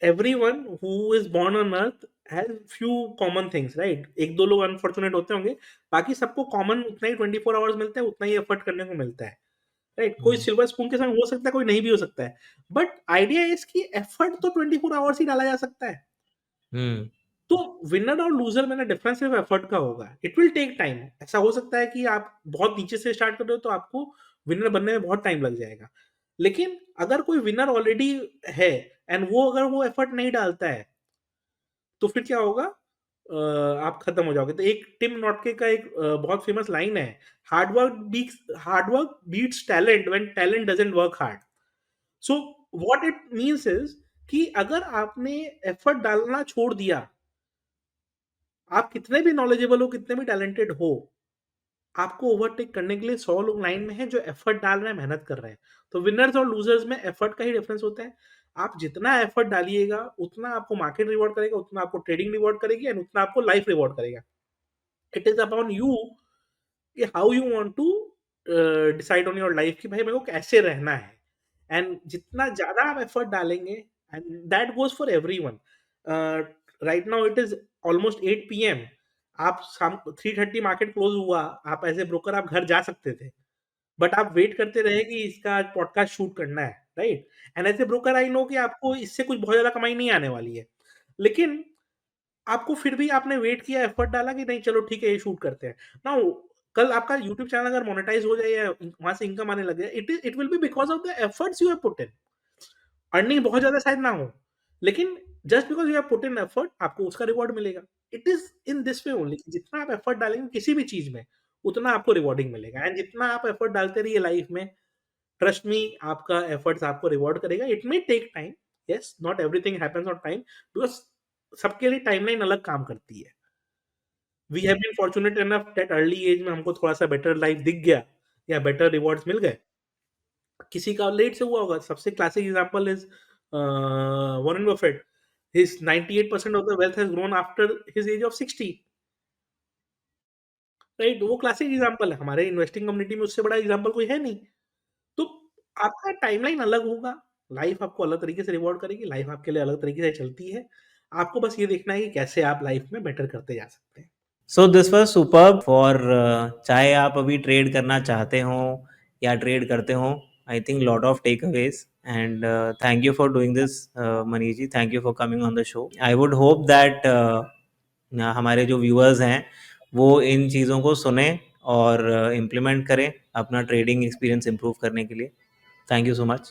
everyone who is born on earth has few common things, right? एक दो लोग unfortunate होते होंगे, बाकी सबको कॉमन उतना ही 24 आवर्स मिलता है, उतना ही एफर्ट करने को मिलता है, राइट? कोई Hmm. सिल्वर स्पून के संग हो सकता है, कोई नहीं भी हो सकता है, बट आइडिया इज कि एफर्ट तो 24 आवर्स ही डाला जा सकता है। Hmm. तो विनर और लूजर में ना डिफरेंस सिर्फ एफर्ट का होगा। It will take time. ऐसा हो सकता है कि आप बहुत नीचे से स्टार्ट कर रहे हो तो आपको विनर बनने में बहुत टाइम लग जाएगा, लेकिन अगर कोई विनर ऑलरेडी है एंड वो अगर वो एफर्ट नहीं डालता है तो फिर क्या होगा? आप खत्म हो जाओगे। तो एक टिम नॉटके का एक बहुत फेमस लाइन है, hard work beats talent when talent doesn't work hard. So what it means is कि अगर आपने एफर्ट डालना छोड़ दिया, आप कितने भी नॉलेजेबल हो, कितने भी टैलेंटेड हो, आपको ओवरटेक करने के लिए 100 लोग लाइन में हैं जो एफर्ट डाल रहे हैं, मेहनत कर रहे हैं। तो विनर्स और लूजर्स में एफर्ट का ही डिफरेंस होता है। आप जितना एफर्ट डालिएगा, उतना आपको मार्केट रिवॉर्ड करेगा, उतना आपको ट्रेडिंग रिवॉर्ड करेगी एंड उतना आपको लाइफ रिवॉर्ड करेगा। इट इज़ अपॉन यू कि how you want to decide on your life कि भाई मेरे को कैसे रहना है। एंड जितना ज़्यादा आप एफर्ट डालेंगे, and that goes for everyone. Right now it is almost 8 PM. आप शाम 3:30 मार्केट क्लोज़ हुआ, आप एज़ ए ब्रोकर आप घर जा सकते थे। बट आप वेट करते रहे कि इसका आज पॉडकास्ट शूट करना है, right? And as a broker I know कि आपको इससे कुछ बहुत ज़्यादा कमाई नहीं आने वाली है। लेकिन आपको फिर भी आपने वेट किया, एफर्ट डाला कि नहीं चलो ठीक है ये शूट करते हैं। नाउ कल आपका यूट्यूब चैनल अगर मोनेटाइज़ हो जाए या वहाँ से इनकम आने लग जाए, it will B because of the efforts you have put in. Earning बहुत ज़्यादा शायद ना हो, लेकिन just because you have put in effort आपको उसका रिवॉर्ड मिलेगा। It is in this way only कि जितना आप एफर्ट डालेंगे किसी भी चीज़ में, उतना आपको रिवॉर्डिंग मिलेगा एंड जितना आप एफर्ट डालते रहिए लाइफ में, ट्रस्ट मी आपका एफर्ट्स आपको रिवॉर्ड करेगा। It may take time, yes, not everything happens on time because सबके लिए टाइमलाइन अलग काम करती है। We have been fortunate enough that early age में हमको थोड़ा-सा बेटर लाइफ दिख गया या बेटर रिवॉर्ड्स मिल गए। किसी का लेट से हुआ होगा। सबसे classic example is Warren Buffett. His 98% of the wealth has grown after his age of 60, right? वो क्लासिक एग्जांपल है। हमारे इन्वेस्टिंग कम्युनिटी में उससे बड़ा एग्जांपल कोई है नहीं। तो आपका टाइमलाइन अलग होगा, लाइफ आपको अलग तरीके से रिवॉर्ड करेगी, लाइफ आपके लिए अलग तरीके से चलती है। आपको बस ये देखना है कि कैसे आप लाइफ में बेटर करते जा सकते हैं। So this was superb for, चाहे आप अभी ट्रेड करना चाहते हो या ट्रेड करते हो, I think lot of takeaways, and thank you for doing this Manish ji, thank you for coming on the show. I would hope that हमारे जो व्यूअर्स हैं वो इन चीज़ों को सुने और इम्प्लीमेंट करें अपना ट्रेडिंग एक्सपीरियंस इम्प्रूव करने के लिए। Thank you so much.